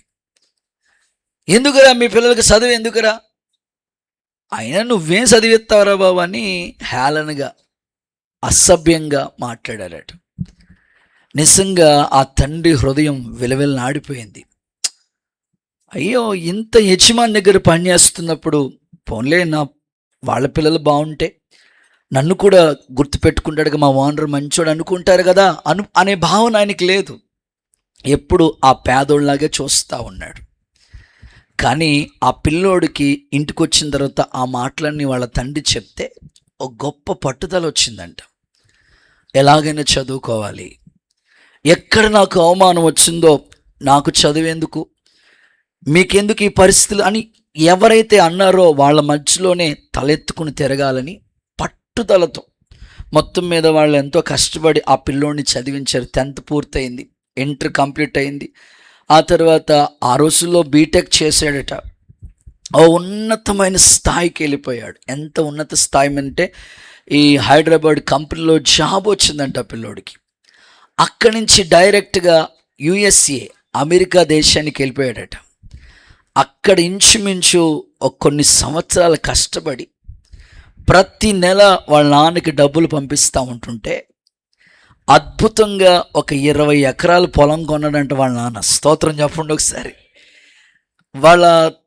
ఎందుకురా మీ పిల్లలకి చదువు ఎందుకురా, అయినా నువ్వేం చదివిస్తావురా బాబు అని హేళనగా అసభ్యంగా మాట్లాడారట. నిజంగా ఆ తండ్రి హృదయం విలవిలనాడిపోయింది. అయ్యో ఇంత యజమాని దగ్గర పనిచేస్తున్నప్పుడు పోన్లే, వాళ్ళ పిల్లలు బాగుంటే నన్ను కూడా గుర్తుపెట్టుకుంటాడుగా, మా ఓనర్ మంచోడు అనుకుంటారు కదా అనే భావన ఆయనకి లేదు. ఎప్పుడు ఆ పేదోళ్ళలాగే చూస్తూ ఉన్నాడు. కానీ ఆ పిల్లోడికి ఇంటికి వచ్చిన తర్వాత ఆ మాటలన్నీ వాళ్ళ తండ్రి చెప్తే ఒక గొప్ప పట్టుదల వచ్చిందంట. ఎలాగైనా చదువుకోవాలి, ఎక్కడ నాకు అవమానం వచ్చిందో నాకు చదివేందుకు, మీకెందుకు ఈ పరిస్థితులు అని ఎవరైతే అన్నారో వాళ్ళ మధ్యలోనే తలెత్తుకుని తిరగాలని పట్టుదలతో మొత్తం మీద వాళ్ళు ఎంతో కష్టపడి ఆ పిల్లోడిని చదివించారు. 10th పూర్తయింది, ఇంటర్ కంప్లీట్ అయింది. ఆ తర్వాత ఆ రోజుల్లో బీటెక్ చేశాడట. ఓ ఉన్నతమైన స్థాయికి వెళ్ళిపోయాడు. ఎంత ఉన్నత స్థాయి అంటే ఈ హైదరాబాద్ కంపెనీలో జాబ్ వచ్చిందంట ఆ పిల్లోడికి. అక్కడి నుంచి డైరెక్ట్గా USA అమెరికా దేశానికి వెళ్ళిపోయాడట. అక్కడ ఇంచుమించు కొన్ని సంవత్సరాలు కష్టపడి ప్రతి నెల వాళ్ళ నాన్నకి డబ్బులు పంపిస్తూ ఉంటుంటే అద్భుతంగా ఒక 20 ఎకరాలు పొలం కొన్నాడంట వాళ్ళ నాన్న. స్తోత్రం చెప్పండి ఒకసారి. వాళ్ళ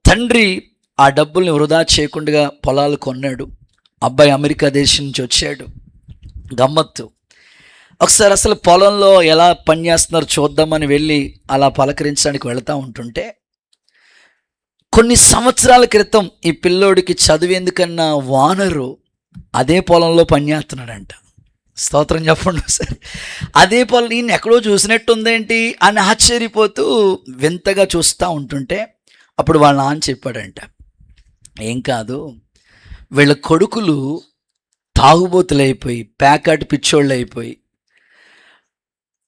తండ్రి ఆ డబ్బుల్ని వృధా చేయకుండా పొలాలు కొన్నాడు. అబ్బాయి అమెరికా దేశం నుంచి వచ్చాడు. గమ్మత్తు, ఒకసారి అసలు పొలంలో ఎలా పని చేస్తున్నారు చూద్దామని వెళ్ళి అలా పలకరించడానికి వెళుతూ ఉంటుంటే కొన్ని సంవత్సరాల క్రితం ఈ పిల్లోడికి చదివేందుకన్నా ఓనరు అదే పొలంలో పనిచేస్తున్నాడంట. స్తోత్రం చెప్పండి ఒకసారి. అదే పొలం ఈయన ఎక్కడో చూసినట్టుందేంటి అని ఆశ్చర్యపోతూ వింతగా చూస్తూ ఉంటుంటే అప్పుడు వాళ్ళ నాన్న చెప్పాడంట, ఏం కాదు, వీళ్ళ కొడుకులు తాగుబోతులు అయిపోయి ప్యాకెట్ పిచ్చోళ్ళు అయిపోయి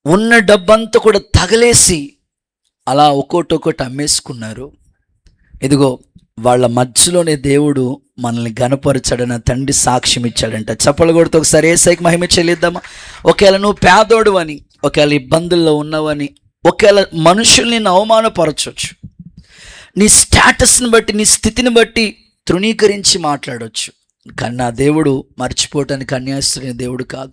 ఉన్న డబ్బంతా కూడా తగలేసి అలా ఒక్కోటి అమ్మేసుకున్నారు. ఇదిగో వాళ్ళ మధ్యలోనే దేవుడు మనల్ని గణపరచాడన్న తండ్రి సాక్ష్యం ఇచ్చాడంట. చప్పలు కొడుతూ ఒకసారి ఏసైకి మహిమ చెల్లిద్దామా. ఒకవేళ నువ్వు పేదోడు అని, ఒకవేళ ఇబ్బందుల్లో ఉన్నావని, ఒకవేళ మనుషుల్ని అవమానపరచవచ్చు, నీ స్టేటస్ని బట్టి నీ స్థితిని బట్టి తృణీకరించి మాట్లాడవచ్చు. కానీ నా దేవుడు మర్చిపోవటానికి అన్యాయస్తుడైన దేవుడు కాదు.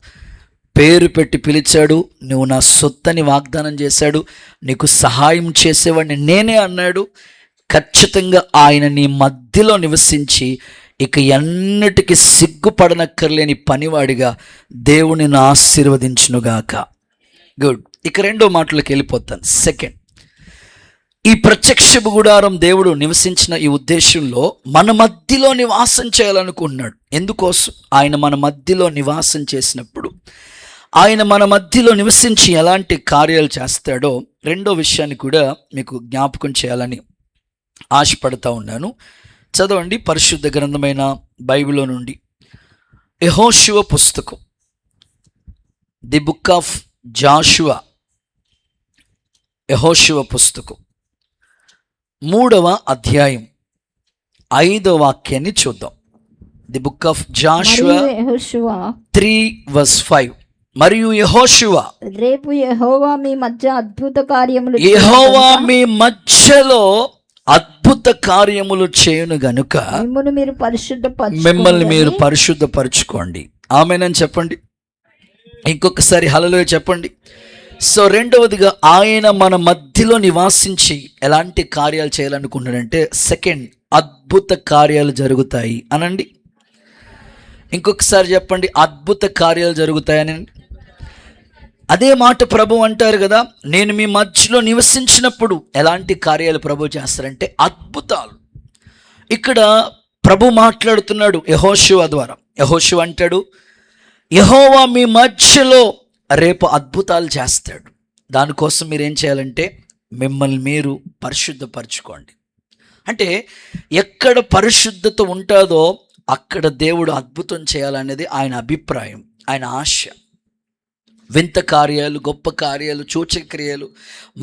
పేరు పెట్టి పిలిచాడు, నువ్వు నా సొత్తని వాగ్దానం చేశాడు, నీకు సహాయం చేసేవాడిని నేనే అన్నాడు. ఖచ్చితంగా ఆయన నీ మధ్యలో నివసించి ఇక ఎన్నటికీ సిగ్గుపడనక్కర్లేని పనివాడిగా దేవుని ఆశీర్వదించునుగాక. గుడ్. ఇక రెండో మాటలోకి వెళ్ళిపోతాను. సెకండ్, ఈ ప్రత్యక్ష గుడారం దేవుడు నివసించిన ఈ ఉద్దేశంలో మన మధ్యలో నివాసం చేయాలనుకుంటున్నాడు. ఎందుకోసం? ఆయన మన మధ్యలో నివాసం చేసినప్పుడు ఆయన మన మధ్యలో నివసించి ఎలాంటి కార్యాలు చేస్తాడో రెండో విషయాన్ని కూడా మీకు జ్ఞాపకం చేయాలని ఆశపడతా ఉన్నాను. చదవండి పరిశుద్ధ గ్రంథమైన బైబిల్లో నుండి యెహోషువ పుస్తకం, ది బుక్ ఆఫ్ జాషువా, యెహోషువ పుస్తకం 3వ అధ్యాయం 5వ వాక్యాన్ని చూద్దాం. The book of Jashuva 3:5. మరియు యెహోషువ, రేపు యెహోవా మీ మధ్య అద్భుత కార్యములు యెహోవా మీ మధ్యలో అద్భుత కార్యములు చేయును గనుక మిమ్మల్ని మీరు పరిశుద్ధపరచుకోండి. ఆమేనని చెప్పండి. ఇంకొకసారి హల్లెలూయా చెప్పండి. సో రెండవదిగా ఆయన మన మధ్యలో నివాసించి ఎలాంటి కార్యాలు చేయాలనుకుంటున్నాడంటే, సెకండ్, అద్భుత కార్యాలు జరుగుతాయి అనండి. ఇంకొకసారి చెప్పండి, అద్భుత కార్యాలు జరుగుతాయని. అదే మాట ప్రభు అంటారు కదా, నేను మీ మధ్యలో నివసించినప్పుడు ఎలాంటి కార్యాలు ప్రభు చేస్తారంటే అద్భుతాలు. ఇక్కడ ప్రభు మాట్లాడుతున్నాడు యెహోషువ ద్వారా. యెహోషువ అంటాడు, యెహోవా మీ మధ్యలో రేపు అద్భుతాలు చేస్తాడు. దానికోసం మీరేం చేయాలంటే మిమ్మల్ని మీరు పరిశుద్ధపరచుకోండి. అంటే ఎక్కడ పరిశుద్ధత ఉంటుందో అక్కడ దేవుడు అద్భుతం చేయాలనేది ఆయన అభిప్రాయం, ఆయన ఆశ. వింత కార్యాలు, గొప్ప కార్యాలు, సూచక్రియలు,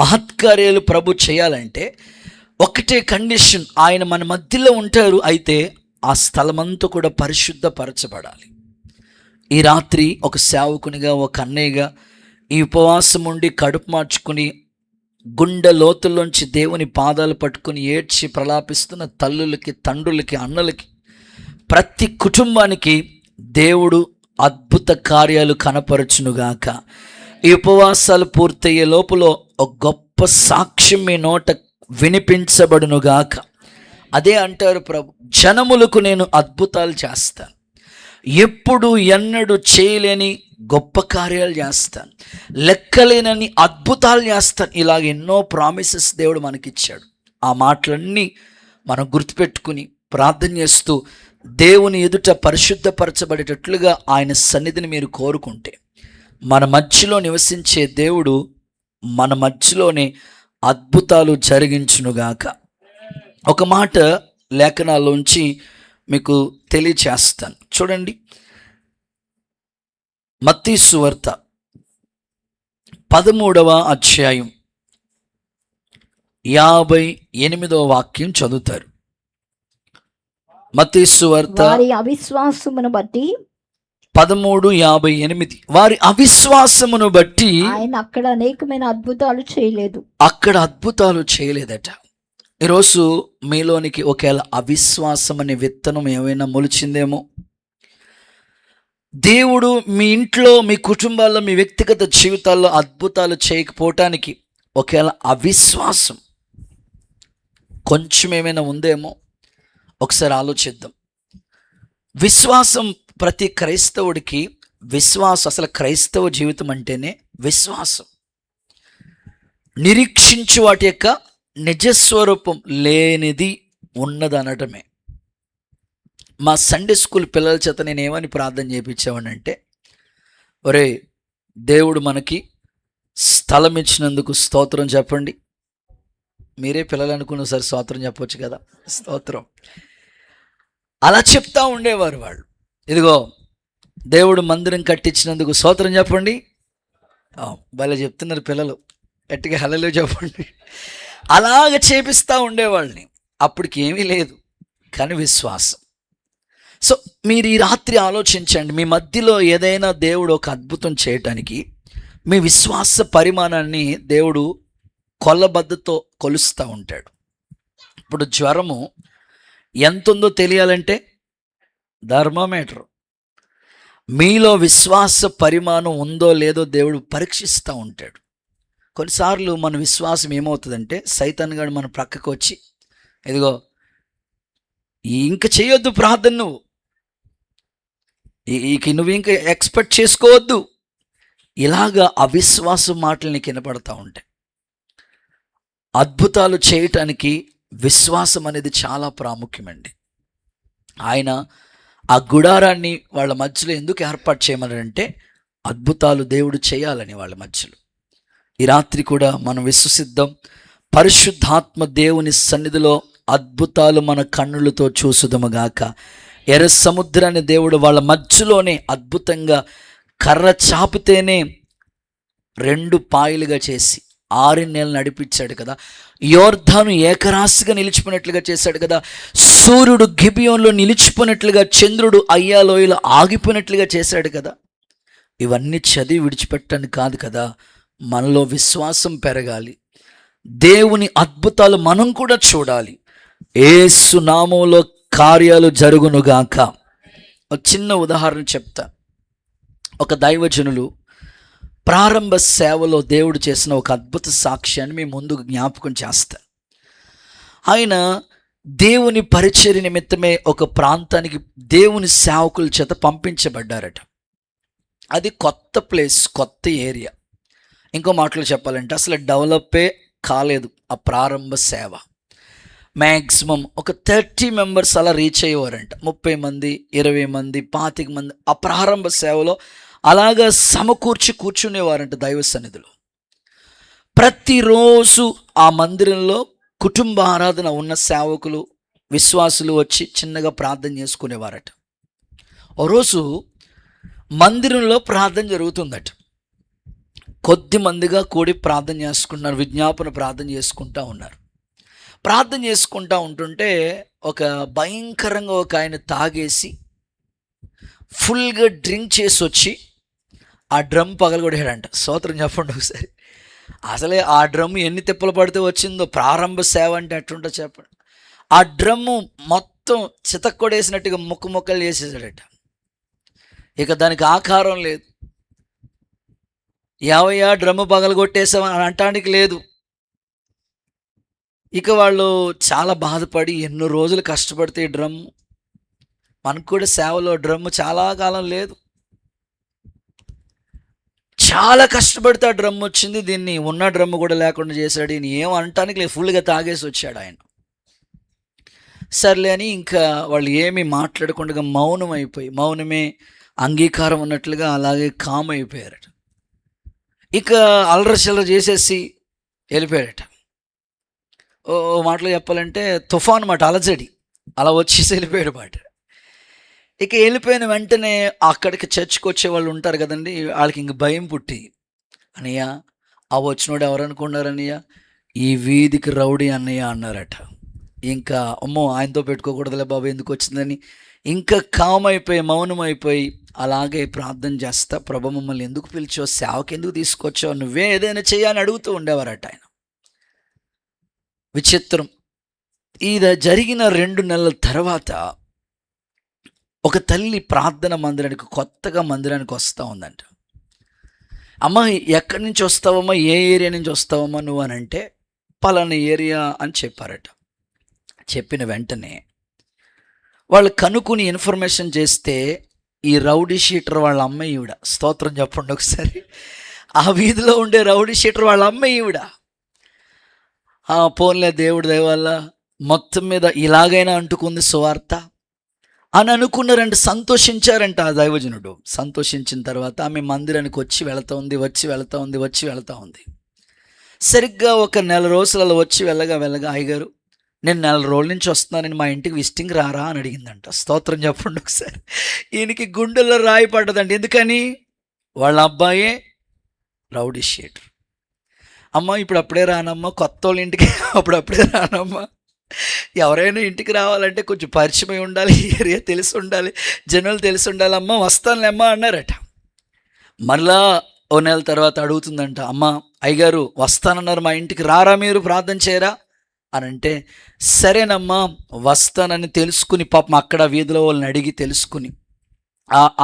మహత్కార్యాలు ప్రభు చేయాలంటే ఒకటే కండిషన్, ఆయన మన మధ్యలో ఉంటారు. అయితే ఆ స్థలమంతా కూడా పరిశుద్ధపరచబడాలి. ఈ రాత్రి ఒక సేవకునిగా, ఒక అన్నయ్యగా ఈ ఉపవాసం ఉండి కడుపు మార్చుకుని గుండె లోతుల్లోంచి దేవుని పాదాలు పట్టుకుని ఏడ్చి ప్రలాపిస్తున్న తల్లులకి, తండ్రులకి, అన్నలకి, ప్రతి కుటుంబానికి దేవుడు అద్భుత కార్యాలు కనపరచునుగాక. ఈ ఉపవాసాలు పూర్తయ్యే లోపల ఒక గొప్ప సాక్ష్యం మీ నోట వినిపించబడునుగాక. అదే అంటారు ప్రభు, జనములకు నేను అద్భుతాలు చేస్తాను, ఎప్పుడు ఎన్నడూ చేయలేని గొప్ప కార్యాలు చేస్తాను, లెక్కలేనని అద్భుతాలు చేస్తాను. ఇలాగ ఎన్నో ప్రామిసెస్ దేవుడు మనకిచ్చాడు. ఆ మాటలన్నీ మనం గుర్తుపెట్టుకుని ప్రార్థన చేస్తూ దేవుని ఎదుట పరిశుద్ధపరచబడేటట్లుగా ఆయన సన్నిధిని మీరు కోరుకుంటే, మన మధ్యలో నివసించే దేవుడు మన మధ్యలోనే అద్భుతాలు జరిగించునుగాక. ఒక మాట లేఖనాల్లోంచి మీకు తెలియచేస్తాను చూడండి. మత్తయి సువార్త 13వ అధ్యాయం 58వ వాక్యం చదువుతారు. మత్తయి సువార్త వారి అవిశ్వాసమును బట్టి 13:58. వారి అవిశ్వాసమును బట్టి ఆయన అక్కడ అనేకమైన అద్భుతాలు చేయలేదు. అక్కడ అద్భుతాలు చేయలేదట. ఈరోజు మీలోనికి ఒకవేళ అవిశ్వాసం అనే విత్తనం ఏమైనా మొలిచిందేమో, దేవుడు మీ ఇంట్లో, మీ కుటుంబాల్లో, మీ వ్యక్తిగత జీవితాల్లో అద్భుతాలు చేయకపోవటానికి ఒకవేళ అవిశ్వాసం కొంచెం ఏమైనా ఉందేమో ఒకసారి ఆలోచిద్దాం. విశ్వాసం ప్రతి క్రైస్తవుడికి విశ్వాసం, అసలు క్రైస్తవ జీవితం అంటేనే విశ్వాసం. నిరీక్షించు వాటి యొక్క నిజస్వరూపం లేనిది ఉన్నది అనటమే. మా సండే స్కూల్ పిల్లల చేత నేను ఏమని ప్రార్థన చేయించామనంటే, ఒరే దేవుడు మనకి స్థలం ఇచ్చినందుకు స్తోత్రం చెప్పండి. మీరే పిల్లలు అనుకున్న సరే స్తోత్రం చెప్పొచ్చు కదా, స్తోత్రం. అలా చెప్తా ఉండేవారు వాళ్ళు. ఇదిగో దేవుడు మందిరం కట్టించినందుకు స్తోత్రం చెప్పండి. భలే చెప్తున్నారు పిల్లలు, గట్టిగా హల్లెలూయా చెప్పండి. అలాగ చేపిస్తూ ఉండేవాళ్ళని. అప్పటికి ఏమీ లేదు, కానీ విశ్వాసం. సో మీరు ఈ రాత్రి ఆలోచించండి, మీ మధ్యలో ఏదైనా దేవుడు ఒక అద్భుతం చేయటానికి మీ విశ్వాస పరిమాణాన్ని దేవుడు కొలబద్దతో కొలుస్తూ ఉంటాడు. ఇప్పుడు జ్వరము ఎంత ఉందో తెలియాలంటే థర్మోమీటర్. మీలో విశ్వాస పరిమాణం ఉందో లేదో దేవుడు పరీక్షిస్తూ ఉంటాడు. కొన్నిసార్లు మన విశ్వాసం ఏమవుతుందంటే, సైతాన్ గాడు మన ప్రక్కకు వచ్చి, ఇదిగో ఇంక చేయొద్దు ప్రార్థన, నువ్వు ఇంకా ఎక్స్పెక్ట్ చేసుకోవద్దు, ఇలాగా అవిశ్వాసం మాటలు నీకు వినపడతా ఉంటాయి. అద్భుతాలు చేయటానికి విశ్వాసం అనేది చాలా ప్రాముఖ్యమండి. ఆయన ఆ గుడారాన్ని వాళ్ళ మధ్యలో ఎందుకు ఏర్పాటు చేయమన్నారంటే, అద్భుతాలు దేవుడు చేయాలని వాళ్ళ మధ్యలో. ఈ రాత్రి కూడా మనం విశ్వసిద్దాం, పరిశుద్ధాత్మ దేవుని సన్నిధిలో అద్భుతాలు మన కన్నులతో చూసుదముగాక. ఎర్ర సముద్రాన్ని దేవుడు వాళ్ళ మధ్యలోనే అద్భుతంగా కర్ర చాపితేనే 2 పాయలుగా చేసి 6 నెలలు నడిపించాడు కదా. యోర్దాను ఏకరాశిగా నిలిచిపోయినట్లుగా చేశాడు కదా. సూర్యుడు గిబియోన్లో నిలిచిపోయినట్లుగా, చంద్రుడు అయ్యాలోయలో ఆగిపోయినట్లుగా చేశాడు కదా. ఇవన్నీ చదివి విడిచిపెట్టని కాదు కదా, మనలో విశ్వాసం పెరగాలి. దేవుని అద్భుతాలు మనం కూడా చూడాలి. యేసు నామములో కార్యాలు జరుగునుగాక. ఒక చిన్న ఉదాహరణ చెప్తా. ఒక దైవజనులు ప్రారంభ సేవలో దేవుడు చేసిన ఒక అద్భుత సాక్ష్యాన్ని మీ ముందుకు జ్ఞాపకం చేస్తా. ఆయన దేవుని పరిచర్య నిమిత్తమే ఒక ప్రాంతానికి దేవుని సేవకుల చేత పంపించబడ్డారట. అది కొత్త ప్లేస్, కొత్త ఏరియా. ఇంకో మాటలు చెప్పాలంటే అసలు డెవలపే కాలేదు ఆ ప్రారంభ సేవ. మ్యాక్సిమం ఒక 30 మెంబర్స్ అలా రీచ్ అయ్యేవారంట. 30 మంది, 20 మంది, 25 మంది ఆ ప్రారంభ సేవలో అలాగా కూర్చునేవారంట దైవ సన్నిధిలో. ప్రతిరోజు ఆ మందిరంలో కుటుంబ ఆరాధన ఉన్న సేవకులు, విశ్వాసులు వచ్చి చిన్నగా ప్రార్థన చేసుకునేవారట. ఓ రోజు మందిరంలో ప్రార్థన జరుగుతుందట. కొద్ది మందిగా కూడి ప్రార్థన చేసుకుంటున్నారు, విజ్ఞాపన ప్రార్థన చేసుకుంటూ ఉన్నారు. ప్రార్థన చేసుకుంటూ ఉంటుంటే ఒక భయంకరంగా ఒక ఆయన తాగేసి ఫుల్గా డ్రింక్ చేసి వచ్చి ఆ డ్రమ్ పగలగొట్టాడంట. స్తోత్రం చెప్పండి ఒకసారి. అసలే ఆ డ్రమ్ ఎన్ని తిప్పలు పడితే వచ్చిందో. ప్రారంభ సేవ అంటే ఎట్లుంటో చెప్పండి. ఆ డ్రమ్ము మొత్తం చితక్కొడేసినట్టుగా ముక్కలు చేసేసాడట. ఇక దానికి ఆకారం లేదు. యావయ్యా డ్రమ్ము పగలగొట్టేసామని అనటానికి లేదు. ఇక వాళ్ళు చాలా బాధపడి ఎన్నో రోజులు కష్టపడితే ఈ డ్రమ్ మనకు కూడా సేవలో డ్రమ్ము చాలా కాలం లేదు, చాలా కష్టపడితే ఆ డ్రమ్ వచ్చింది. దీన్ని ఉన్న డ్రమ్ము కూడా లేకుండా చేశాడు. ఈయన ఏం అనటానికి లేదు, ఫుల్గా తాగేసి వచ్చాడు ఆయన. సర్లే అని ఇంకా వాళ్ళు ఏమీ మాట్లాడకుండా మౌనం అయిపోయి, మౌనమే అంగీకారం ఉన్నట్లుగా అలాగే కామ్ అయిపోయారట. ఇక అల్లరి చిల్లర చేసేసి వెళ్ళిపోయాడట. ఓ మాటలో చెప్పాలంటే తుఫాన్ మాట, అలజడి అలా వచ్చేసి వెళ్ళిపోయాడు మాట. ఇక వెళ్ళిపోయిన వెంటనే అక్కడికి చర్చ్కి వచ్చే వాళ్ళు ఉంటారు కదండి, వాళ్ళకి ఇంక భయం పుట్టి, అన్నయ్య ఆ వచ్చినోడు ఎవరు అనుకున్నారన్నయ్య, ఈ వీధికి రౌడీ అన్నయ్య అన్నారట. ఇంకా అమ్మో ఆయనతో పెట్టుకోకూడదులే బాబు ఎందుకు వచ్చిందని ఇంకా కామ్ అయిపోయి, మౌనం అయిపోయి అలాగే ప్రార్థన చేస్తా, ప్రభు మమ్మల్ని ఎందుకు పిలిచావు, సేవకి ఎందుకు తీసుకొచ్చావు, నువ్వే ఏదైనా చేయని అడుగుతూ ఉండేవారట ఆయన. విచిత్రం, ఇది జరిగిన 2 నెలల తర్వాత ఒక తల్లి ప్రార్థన మందిరానికి, కొత్తగా మందిరానికి వస్తూ ఉందంట. అమ్మ ఎక్కడి నుంచి వస్తావమ్మా, ఏ ఏరియా నుంచి వస్తావమ్మా నువ్వు అని అంటే, పలానా ఏరియా అని చెప్పారట. చెప్పిన వెంటనే వాళ్ళు కనుక్కుని ఇన్ఫర్మేషన్ చేస్తే, ఈ రౌడీ షీటర్ వాళ్ళ అమ్మ ఈవిడ. స్తోత్రం చెప్పండి ఒకసారి. ఆ వీధిలో ఉండే రౌడీ షీటర్ వాళ్ళ అమ్మ ఈవిడ. పోన్లే దేవుడి దయ వల్ల మొత్తం మీద ఇలాగైనా అంటుకుంది సువార్త అని అనుకున్నారంట, సంతోషించారంట ఆ దైవజనుడు. సంతోషించిన తర్వాత ఆమె మందిరానికి వచ్చి వెళతా ఉంది. సరిగ్గా ఒక 1 నెల రోజులు అలా వచ్చి వెళ్ళగా అయ్యగారు నేను 1 నెల రోజుల నుంచి వస్తున్నానని మా ఇంటికి విజిటింగ్ రారా అని అడిగిందంట. స్తోత్రం చెప్పండి ఒకసారి. ఈయనకి గుండెల్లో రాయి పడ్డదండి. ఎందుకని? వాళ్ళ అబ్బాయే రౌడీ షీటర్. అమ్మ ఇప్పుడు అప్పుడే రానమ్మా, కొత్త వాళ్ళ ఇంటికి అప్పుడప్పుడే రానమ్మా, ఎవరైనా ఇంటికి రావాలంటే కొంచెం పరిచయం ఉండాలి, ఏరియా తెలిసి ఉండాలి, జనాలు తెలిసి ఉండాలమ్మా, వస్తానులేమ్మా అన్నారట. మళ్ళా ఓ 1 నెల తర్వాత అడుగుతుందంట, అమ్మ అయ్యగారు వస్తానన్నారు, మా ఇంటికి రారా, మీరు ప్రార్థన చేయరా అని అంటే, సరేనమ్మా వస్తానని తెలుసుకుని, పాపం అక్కడ వీధిలో వాళ్ళని అడిగి తెలుసుకుని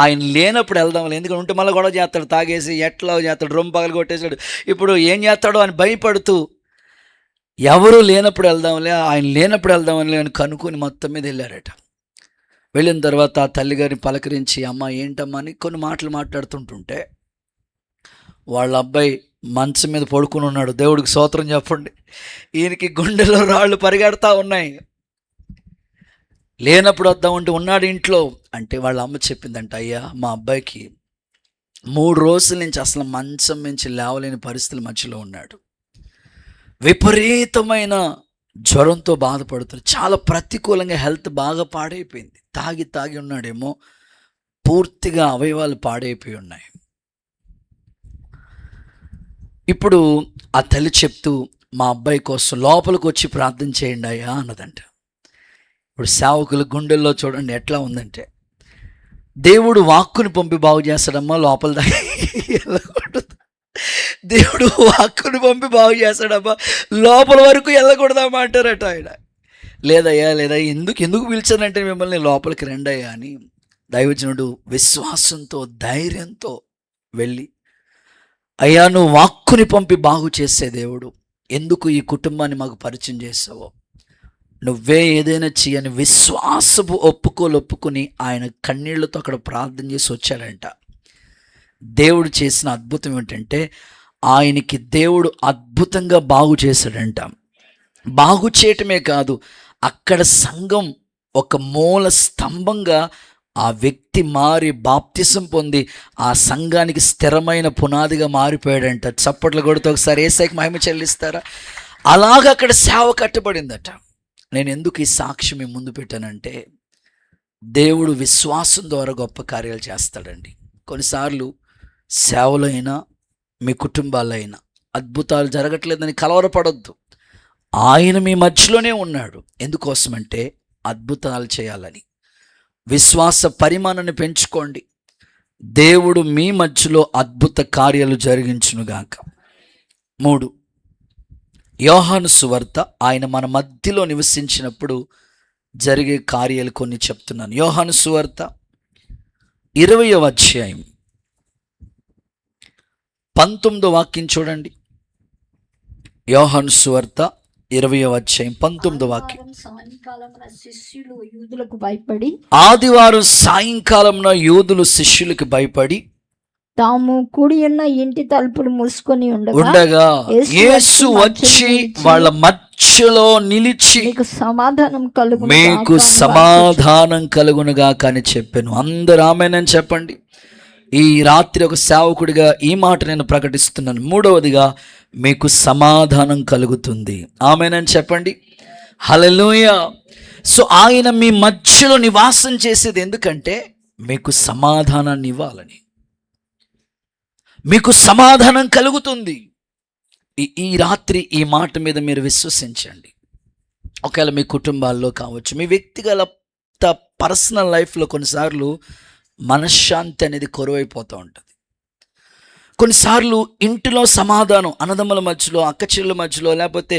ఆయన లేనప్పుడు వెళ్దాంలే, ఎందుకంటే ఉంటే మళ్ళీ గొడవ చేస్తాడు, తాగేసి ఎట్లా చేస్తాడు, రొమ్ము పగలు కొట్టేసాడు, ఇప్పుడు ఏం చేస్తాడో అని భయపడుతూ ఎవరు లేనప్పుడు వెళ్దాంలే, ఆయన లేనప్పుడు వెళ్దాంలే అని కనుక్కొని మొత్తం మీద వెళ్ళారట. వెళ్ళిన తర్వాత ఆ తల్లిగారిని పలకరించి, అమ్మ ఏంటమ్మా అని కొన్ని మాటలు మాట్లాడుతుంటుంటే, వాళ్ళ అబ్బాయి మంచం మీద పడుకుని ఉన్నాడు. దేవుడికి స్తోత్రం చెప్పండి. ఈయనకి గుండెలో రాళ్ళు పరిగెడతా ఉన్నాయి. లేనప్పుడు వద్దామంటే ఉన్నాడు ఇంట్లో అంటే, వాళ్ళ అమ్మ చెప్పిందంట, అయ్యా మా అబ్బాయికి 3 రోజుల నుంచి అసలు మంచం నుంచి లేవలేని పరిస్థితుల మధ్యలో ఉన్నాడు, విపరీతమైన జ్వరంతో బాధపడుతున్నాడు, చాలా ప్రతికూలంగా హెల్త్ బాగా పాడైపోయింది, తాగి ఉన్నాడేమో, పూర్తిగా అవయవాలు పాడైపోయి ఉన్నాయి. ఇప్పుడు ఆ తల్లి చెప్తూ, మా అబ్బాయి కోసం లోపలికి వచ్చి ప్రార్థన చేయండి అయ్యా అన్నదంట. ఇప్పుడు సేవకుల గుండెల్లో చూడండి ఎట్లా ఉందంటే, దేవుడు వాక్కుని పంపి బాగు చేస్తాడమ్మా, లోపల దాకా వెళ్ళకూడదు. దేవుడు వాక్కుని పంపి బాగు చేస్తాడమ్మా, లోపల వరకు వెళ్ళకూడదమ్మా అంటారట ఆయన. లేదయ్యా ఎందుకు పిలిచానంటే మిమ్మల్ని లోపలికి రండయ్యా అని దైవజనుడు విశ్వాసంతో ధైర్యంతో వెళ్ళి, అయ్యా నువ్వు వాక్కుని పంపి బాగు చేసే దేవుడు, ఎందుకు ఈ కుటుంబాన్ని మాకు పరిచయం చేసావో, నువ్వే ఏదైనా చేయని విశ్వాసపు ఒప్పుకుని ఆయన కన్నీళ్లతో అక్కడ ప్రార్థన చేసి వచ్చాడంట. దేవుడు చేసిన అద్భుతం ఏంటంటే, ఆయనకి దేవుడు అద్భుతంగా బాగు చేశాడంట. బాగు చేయటమే కాదు, అక్కడ సంఘం ఒక మూల స్తంభంగా ఆ వ్యక్తి మారి బాప్తిసం పొంది ఆ సంఘానికి స్థిరమైన పునాదిగా మారిపోయాడంట. చప్పట్లు కొడుతూ ఒకసారి యేసయ్యకి మహిమ చెల్లిస్తారా? అలాగ అక్కడ సేవ కట్టబడిందట. నేను ఎందుకు ఈ సాక్ష్యం మీ ముందు పెట్టానంటే, దేవుడు విశ్వాసం ద్వారా గొప్ప కార్యాలు చేస్తాడండి. కొన్నిసార్లు సేవలో అయినా మీ కుటుంబాల్లో అయినా అద్భుతాలు జరగట్లేదని కలవరపడొద్దు. ఆయన మీ మధ్యలోనే ఉన్నాడు. ఎందుకోసమంటే అద్భుతాలు చేయాలని. విశ్వాస పరిమాణాన్ని పెంచుకోండి. దేవుడు మీ మధ్యలో అద్భుత కార్యాలు జరిగించునుగాక. 3, యోహాను సువార్త ఆయన మన మధ్యలో నివసించినప్పుడు జరిగే కార్యాలు కొన్ని చెప్తున్నాను. యోహాను సువార్త 20వ అధ్యాయం 19వ వాక్యం చూడండి. యోహాను సువార్త 20వ అధ్యాయం 19వ వాక్యం. సాయంకాలమున శిష్యులు యూదులకు భయపడి, ఆదివారం సాయంకాలంలో యూదులు శిష్యులకు భయపడి తాము కూడి ఉన్న ఇంటి తలుపులు మూసుకొని ఉండగా యేసు వచ్చి వాళ్ళ మధ్యలో నిలిచి మీకు సమాధానం కలుగు, మీకు సమాధానం కలుగునుగా అని చెప్పాను. అందరూ ఆమేనని చెప్పండి. ఈ రాత్రి ఒక సేవకుడిగా ఈ మాట నేను ప్రకటిస్తున్నాను. మూడవదిగా, మీకు సమాధానం కలుగుతుంది. ఆమేనని చెప్పండి. హల్లెలూయా. సో ఆయన మీ మధ్యలో నివాసం చేసేది ఎందుకంటే మీకు సమాధానాన్ని ఇవ్వాలని. మీకు సమాధానం కలుగుతుంది. ఈ రాత్రి ఈ మాట మీద మీరు విశ్వసించండి. ఒకవేళ మీ కుటుంబాల్లో కావచ్చు, మీ వ్యక్తిగత పర్సనల్ లైఫ్లో కొన్నిసార్లు మనశ్శాంతి అనేది కొరవైపోతూ ఉంటుంది. కొన్నిసార్లు ఇంటిలో సమాధానం, అన్నదమ్ముల మధ్యలో, అక్కచెల్లెల మధ్యలో, లేకపోతే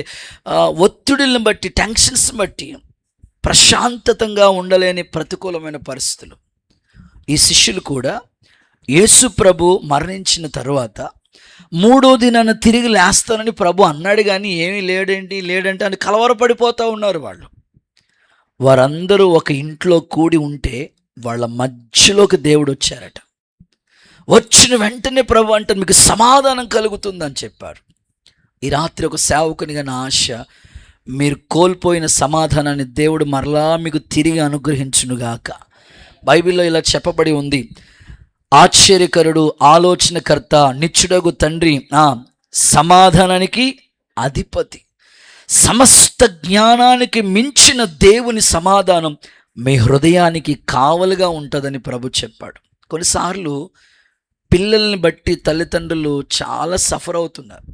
ఒత్తిడిని బట్టి, టెన్షన్స్ బట్టి ప్రశాంతతంగా ఉండలేని ప్రతికూలమైన పరిస్థితులు. ఈ శిష్యులు కూడా యేసు ప్రభు మరణించిన తర్వాత 3వ దినాన తిరిగి లేస్తానని ప్రభు అన్నాడు, కానీ ఏమీ లేడంటే అని కలవరపడిపోతూ ఉన్నారు వాళ్ళు. వారందరూ ఒక ఇంట్లో కూడి ఉంటే వాళ్ళ మధ్యలోకి దేవుడు వచ్చారట. వచ్చిన వెంటనే ప్రభు అంటే మీకు సమాధానం కలుగుతుందని చెప్పారు. ఈ రాత్రి ఒక సేవకునిగా నా ఆశ, మీరు కోల్పోయిన సమాధానాన్ని దేవుడు మరలా మీకు తిరిగి అనుగ్రహించునుగాక. బైబిల్లో ఇలా చెప్పబడి ఉంది, ఆశ్చర్యకరుడు, ఆలోచనకర్త, నిత్యుడగు తండ్రి, సమాధానానికి అధిపతి, సమస్త జ్ఞానానికి మించిన దేవుని సమాధానం మీ హృదయానికి కావలుగా ఉంటుందని ప్రభు చెప్పాడు. కొన్నిసార్లు పిల్లల్ని బట్టి తల్లిదండ్రులు చాలా సఫర్ అవుతున్నారు.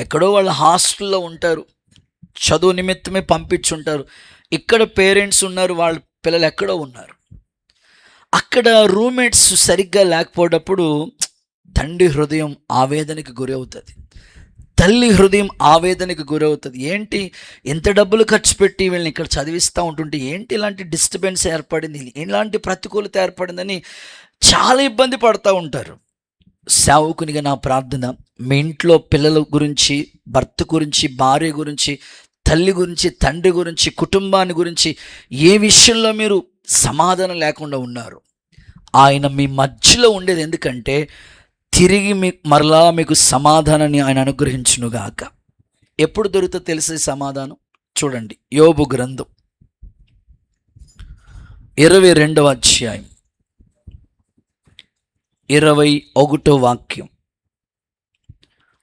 ఎక్కడో వాళ్ళ హాస్టల్లో ఉంటారు, చదువు నిమిత్తమే పంపించుంటారు. ఇక్కడ పేరెంట్స్ ఉన్నారు, వాళ్ళ పిల్లలు ఎక్కడో ఉన్నారు. అక్కడ రూమ్మేట్స్ సరిగ్గా లేకపోవడప్పుడు తండ్రి హృదయం ఆవేదనకి గురవుతుంది, తల్లి హృదయం ఆవేదనకి గురవుతుంది. ఏంటి ఎంత డబ్బులు ఖర్చు పెట్టి వీళ్ళని ఇక్కడ చదివిస్తూ ఉంటుంటే ఏంటి ఇలాంటి డిస్టర్బెన్స్ ఏర్పడింది, ఇలాంటి ప్రతికూలత ఏర్పడిందని చాలా ఇబ్బంది పడుతూ ఉంటారు. సేవకునిగా నా ప్రార్థన, మీ ఇంట్లో పిల్లల గురించి, భర్త గురించి, భార్య గురించి, తల్లి గురించి, తండ్రి గురించి, కుటుంబాన్ని గురించి ఏ విషయంలో మీరు సమాధానం లేకుండా ఉన్నారు, ఆయన మీ మధ్యలో ఉండేది ఎందుకంటే తిరిగి మరలా మీకు సమాధానాన్ని ఆయన అనుగ్రహించునుగాక. ఎప్పుడు దొరుకుతుందో తెలిసే సమాధానం చూడండి. యోబు గ్రంథం 22వ అధ్యాయం 21వ వాక్యం.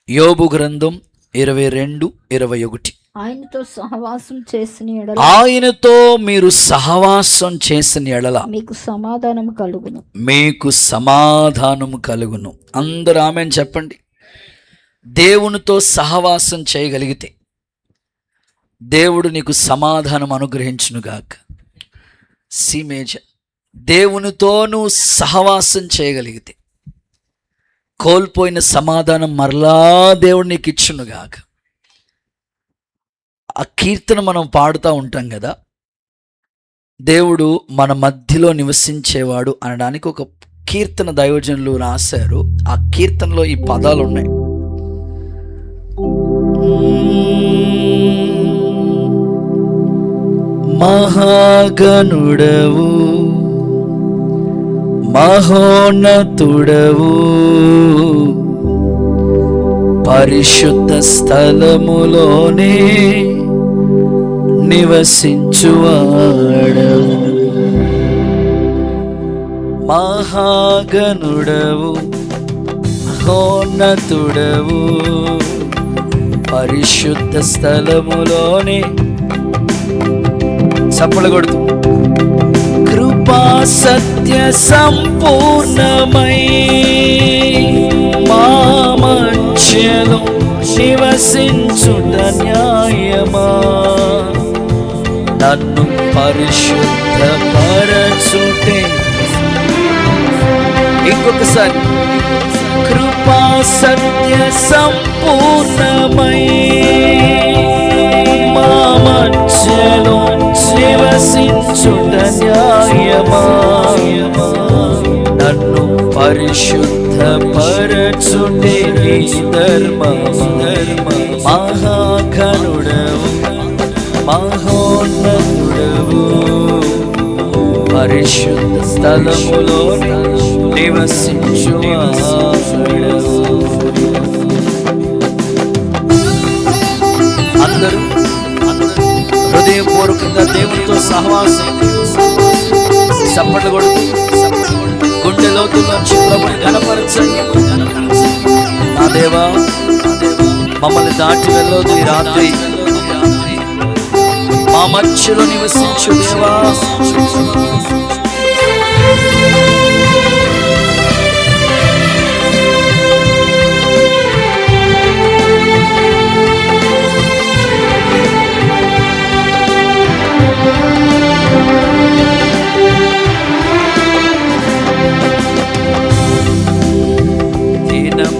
యోబు గ్రంథం 22:21. ఆయనతో సహవాసం చేసిన ఎడల, ఆయనతో మీరు సహవాసం చేసిన ఎడల మీకు సమాధానం కలుగును, మీకు సమాధానం కలుగును. అందరూ ఆమేన్ చెప్పండి. దేవునితో సహవాసం చేయగలిగితే దేవుడు నీకు సమాధానం అనుగ్రహించునుగాక. మేజర్, దేవునితో నువ్వు సహవాసం చేయగలిగితే కోల్పోయిన సమాధానం మరలా దేవుడు నీకు ఇచ్చునుగాక. ఆ కీర్తన మనం పాడుతూ ఉంటాం కదా, దేవుడు మన మధ్యలో నివసించేవాడు అనడానికి ఒక కీర్తన దైవజనులు రాశారు. ఆ కీర్తనలో ఈ పదాలు ఉన్నాయి. మహాగణుడవు, మహోన్నతుడవు, పరిశుద్ధ స్థలములోనే నివసించువాడవు. మహాగణుడవు, మహోన్నతుడవు, పరిశుద్ధ స్థలములోనే. చప్పలు కొడుతూ, కృపా సత్య సంపూర్ణమై మా మధ్యలో నివసించుట న్యాయమా, నన్ను పరిశుద్ధ పరచుటే. ఇంకొకసారి, కృపా సత్య సంపూర్ణమై మా మధ్యలో నివసించుట న్యాయమా, నన్ను పరిశుద్ధ పరచుటే నీ ధర్మ. మహాగణుడవు, పరిశుద్ధ స్థలములో నివసించువాడవు. అందరూ హృదయపూర్వకంగా దేవునితో సహవాసం చప్పట్లు కొడుతూ గుండె లోతుల్లోంచి ప్రభుని ఘనపరచండి. నా దేవా, మమ్మల్ని దాటి వెళ్ళొద్దు ఈ రాత్రి, మా మధ్యలో నివసించు దేవా.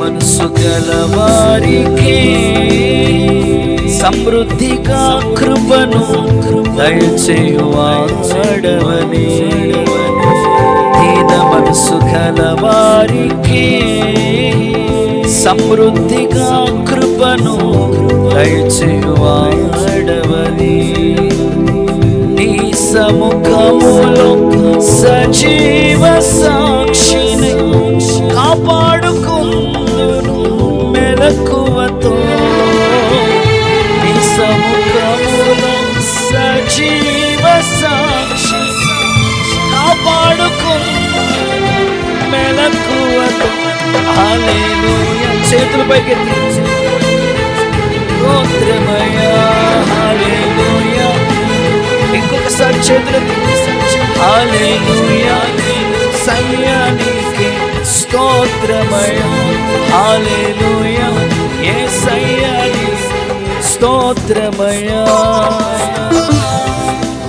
మనసు గలవారికి సమృద్ధిగా కృపను దయచేయువాడవని. దీన మనసు గలవారికి సమృద్ధిగా కృపను దయచేయువాడవని. నీ సముఖములో సజీవ సాక్షిని కాపాడుకుందును మెలకువతో. నీ సముఖములో సజీవ సాక్షి కాపాడుకుందును మెలకువతో. హల్లెలూయా. చేతులు పైకెత్తి స్తోత్రమయ్యా. హల్లెలూయా. ఇంకొకసారి చేతులు హల్లెలూయా. సయ్యానికి స్తోత్రమయ్యా. హల్లెలూయా. యేసయ్యాని స్తోత్రమయ్యా.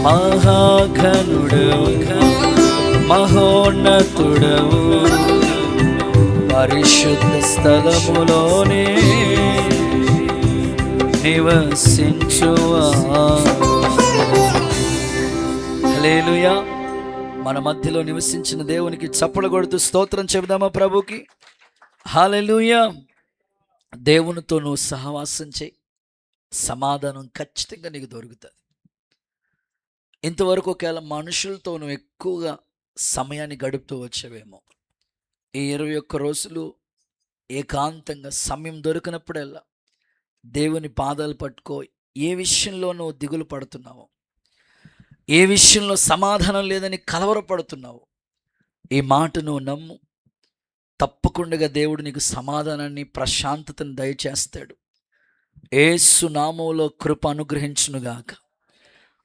మహాఘనుడవు మహోన్నతుడవు పరిశుద్ధ స్థలములోనే నివసించువా. హల్లెలూయా. మన మధ్యలో నివసించిన దేవునికి చప్పలు కొడుతూ స్తోత్రం చెబుదామా ప్రభుకి. హల్లెలూయా. దేవునితో నువ్వు సహవాసం చేయి, సమాధానం ఖచ్చితంగా నీకు దొరుకుతుంది. ఇంతవరకు ఒకవేళ మనుషులతో నువ్వు ఎక్కువగా సమయాన్ని గడుపుతూ వచ్చేవేమో, ఈ 21 రోజులు ఏకాంతంగా సమయం దొరికినప్పుడల్లా దేవుని పాదాలు పట్టుకో. ఏ విషయంలో నువ్వు దిగులు పడుతున్నావు, ఏ విషయంలో సమాధానం లేదని కలవరపడుతున్నావు, ఈ మాట నువ్వు నమ్ము. తప్పకుండా దేవుడు నీకు సమాధానాన్ని, ప్రశాంతతను దయచేస్తాడు. యేసు నామములో కృప అనుగ్రహించునుగాక.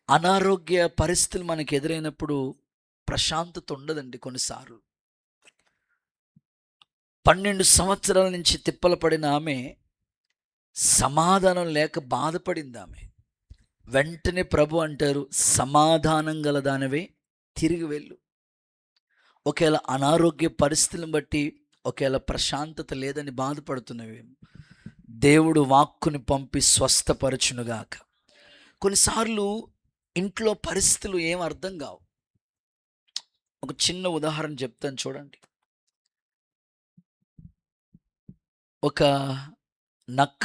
అనారోగ్య పరిస్థితులు మనకు ఎదురైనప్పుడు ప్రశాంతత ఉండదండి. కొన్నిసార్లు 12 సంవత్సరాల నుంచి తిప్పలు పడిన ఆమె సమాధానం లేక బాధపడింది. ఆమె వెంటనే ప్రభు అంటారు, సమాధానం గల దానివే తిరిగి వెళ్ళు. ఒకవేళ అనారోగ్య పరిస్థితులను బట్టి ఒకవేళ ప్రశాంతత లేదని బాధపడుతున్నవేమో, దేవుడు వాక్కుని పంపి స్వస్థపరచునుగాక. కొన్నిసార్లు ఇంట్లో పరిస్థితులు ఏం అర్థం కావు. ఒక చిన్న ఉదాహరణ చెప్తాను చూడండి. ఒక నక్క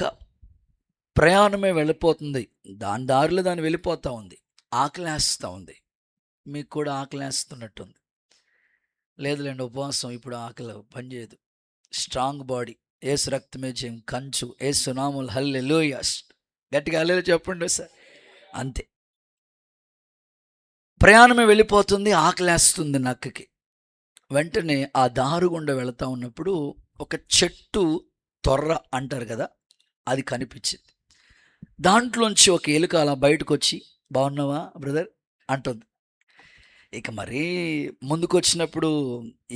ప్రయాణమే వెళ్ళిపోతుంది, దాని దారిలో దాన్ని వెళ్ళిపోతూ ఉంది, ఆకలేస్తూ ఉంది. మీకు కూడా ఆకలేస్తున్నట్టుంది. లేదులేండి, ఉపవాసం ఇప్పుడు ఆకలి పనిచేయదు. స్ట్రాంగ్ బాడీ, ఏసు రక్తమే జయం, కంచు, ఏసు నామములు, హల్లెలూయా. గట్టిగా హల్లెలూయా చెప్పండి సార్. అంతే, ప్రయాణమే వెళ్ళిపోతుంది, ఆకలేస్తుంది నక్కకి. వెంటనే ఆ దారు గుండా వెళుతూ ఉన్నప్పుడు ఒక చెట్టు తొర్ర అంటారు కదా, అది కనిపించింది. దాంట్లోంచి ఒక ఎలుక అలా బయటకు వచ్చి, బాగున్నావా బ్రదర్ అంటుంది. ఇక మరీ ముందుకు వచ్చినప్పుడు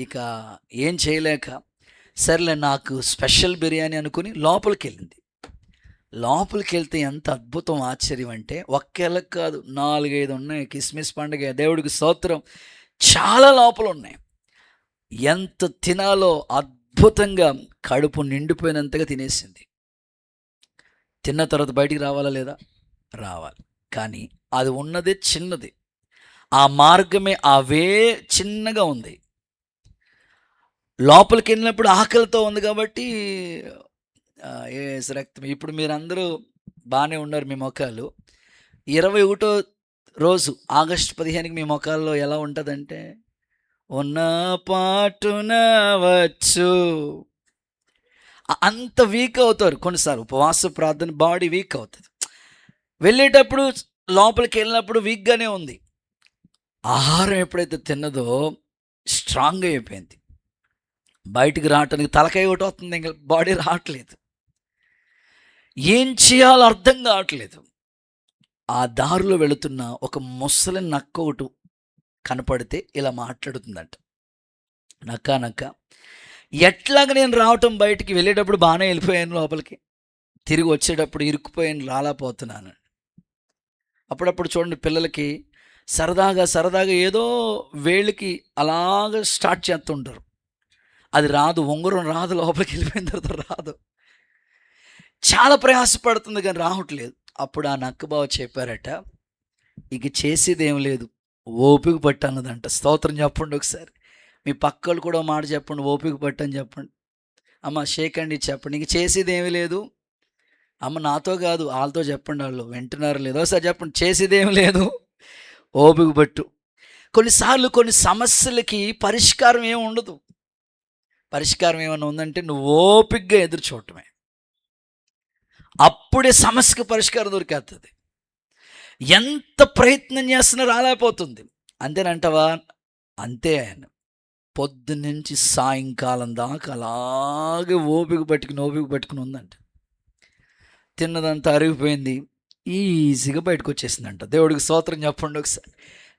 ఇక ఏం చేయలేక, సర్లే నాకు స్పెషల్ బిర్యానీ అనుకుని లోపలికి వెళ్ళింది. లోపలికి వెళ్తే ఎంత అద్భుతం, ఆశ్చర్యం అంటే ఒక్క ఎలక కాదు, 4-5 ఉన్నాయి. కిస్మిస్ పండుగ, దేవుడికి స్తోత్రం, చాలా లోపల ఉన్నాయి. ఎంత తినాలో అద్భుతంగా కడుపు నిండిపోయినంతగా తినేసింది. తిన్న తర్వాత బయటికి రావాలా లేదా? రావాలి. కానీ అది ఉన్నదే చిన్నది, ఆ మార్గమే అవే చిన్నగా ఉంది. లోపలికి వెళ్ళినప్పుడు ఆకలితో ఉంది కాబట్టి రక్తం. ఇప్పుడు మీరందరూ బాగానే ఉన్నారు, మీ మొక్కలు. 21వ రోజు ఆగస్టు 15కి మీ మొఖాల్లో ఎలా ఉంటుందంటే, ఉన్న పాటున వచ్చు. అంత వీక్ అవుతారు కొన్నిసార్లు. ఉపవాస ప్రార్థన బాడీ వీక్ అవుతుంది. వెళ్ళేటప్పుడు లోపలికి వెళ్ళినప్పుడు వీక్గానే ఉంది. ఆహారం ఎప్పుడైతే తిన్నదో స్ట్రాంగ్ అయిపోయింది. బయటికి రావటానికి తలకాయ ఒకటి వస్తుంది, ఇంకా బాడీ రావట్లేదు. ఏం చేయాలో అర్థం కావట్లేదు. ఆ దారిలో వెళుతున్న ఒక ముసలి నక్క ఒకటి కనపడితే ఇలా మాట్లాడుతుందంట. నక్క నక్క, ఎట్లాగ నేను రావటం, బయటికి వెళ్ళేటప్పుడు బాగానే వెళ్ళిపోయాను లోపలికి, తిరిగి వచ్చేటప్పుడు ఇరుక్కుపోయాను, రాలేకపోతున్నాను. అప్పుడప్పుడు చూడండి పిల్లలకి సరదాగా ఏదో వేళ్ళకి అలాగ స్టార్ట్ చేస్తుంటారు. అది రాదు, ఉంగరం రాదు, లోపలికి వెళ్ళిపోయిన తర్వాత రాదు. చాలా ప్రయాసపడుతుంది కానీ రావట్లేదు. అప్పుడు ఆ నక్క బావ చెప్పారట, ఇక చేసేది ఏం లేదు, ఓపిక పట్టు అన్నదంట. స్తోత్రం చెప్పండి ఒకసారి. మీ పక్కలు కూడా మాట చెప్పండి, ఓపిక పట్టు అని చెప్పండి. అమ్మ షేక్ అండి చెప్పండి, ఇంక చేసేది ఏమీ లేదు. అమ్మ నాతో కాదు వాళ్ళతో చెప్పండి, వాళ్ళు వింటున్నారు లేదో ఒకసారి చెప్పండి, చేసేది ఏమి లేదు, ఓపిక పట్టు. కొన్నిసార్లు కొన్ని సమస్యలకి పరిష్కారం ఏమి ఉండదు. పరిష్కారం ఏమైనా ఉందంటే నువ్వు ఓపికగా ఎదురు చూడటమే, అప్పుడే సమస్యకి పరిష్కారం దొరికేస్తుంది. ఎంత ప్రయత్నం చేస్తున్నా రాలేకపోతుంది. అంతేనంటావా? అంతే. ఆయన పొద్దున్నుంచి సాయంకాలం దాకా అలాగే ఓపిక పట్టుకుని ఉందంట. తిన్నదంతా అరిగిపోయింది, ఈజీగా బయటకు వచ్చేసిందంట. దేవుడికి స్తోత్రం చెప్పండి ఒకసారి.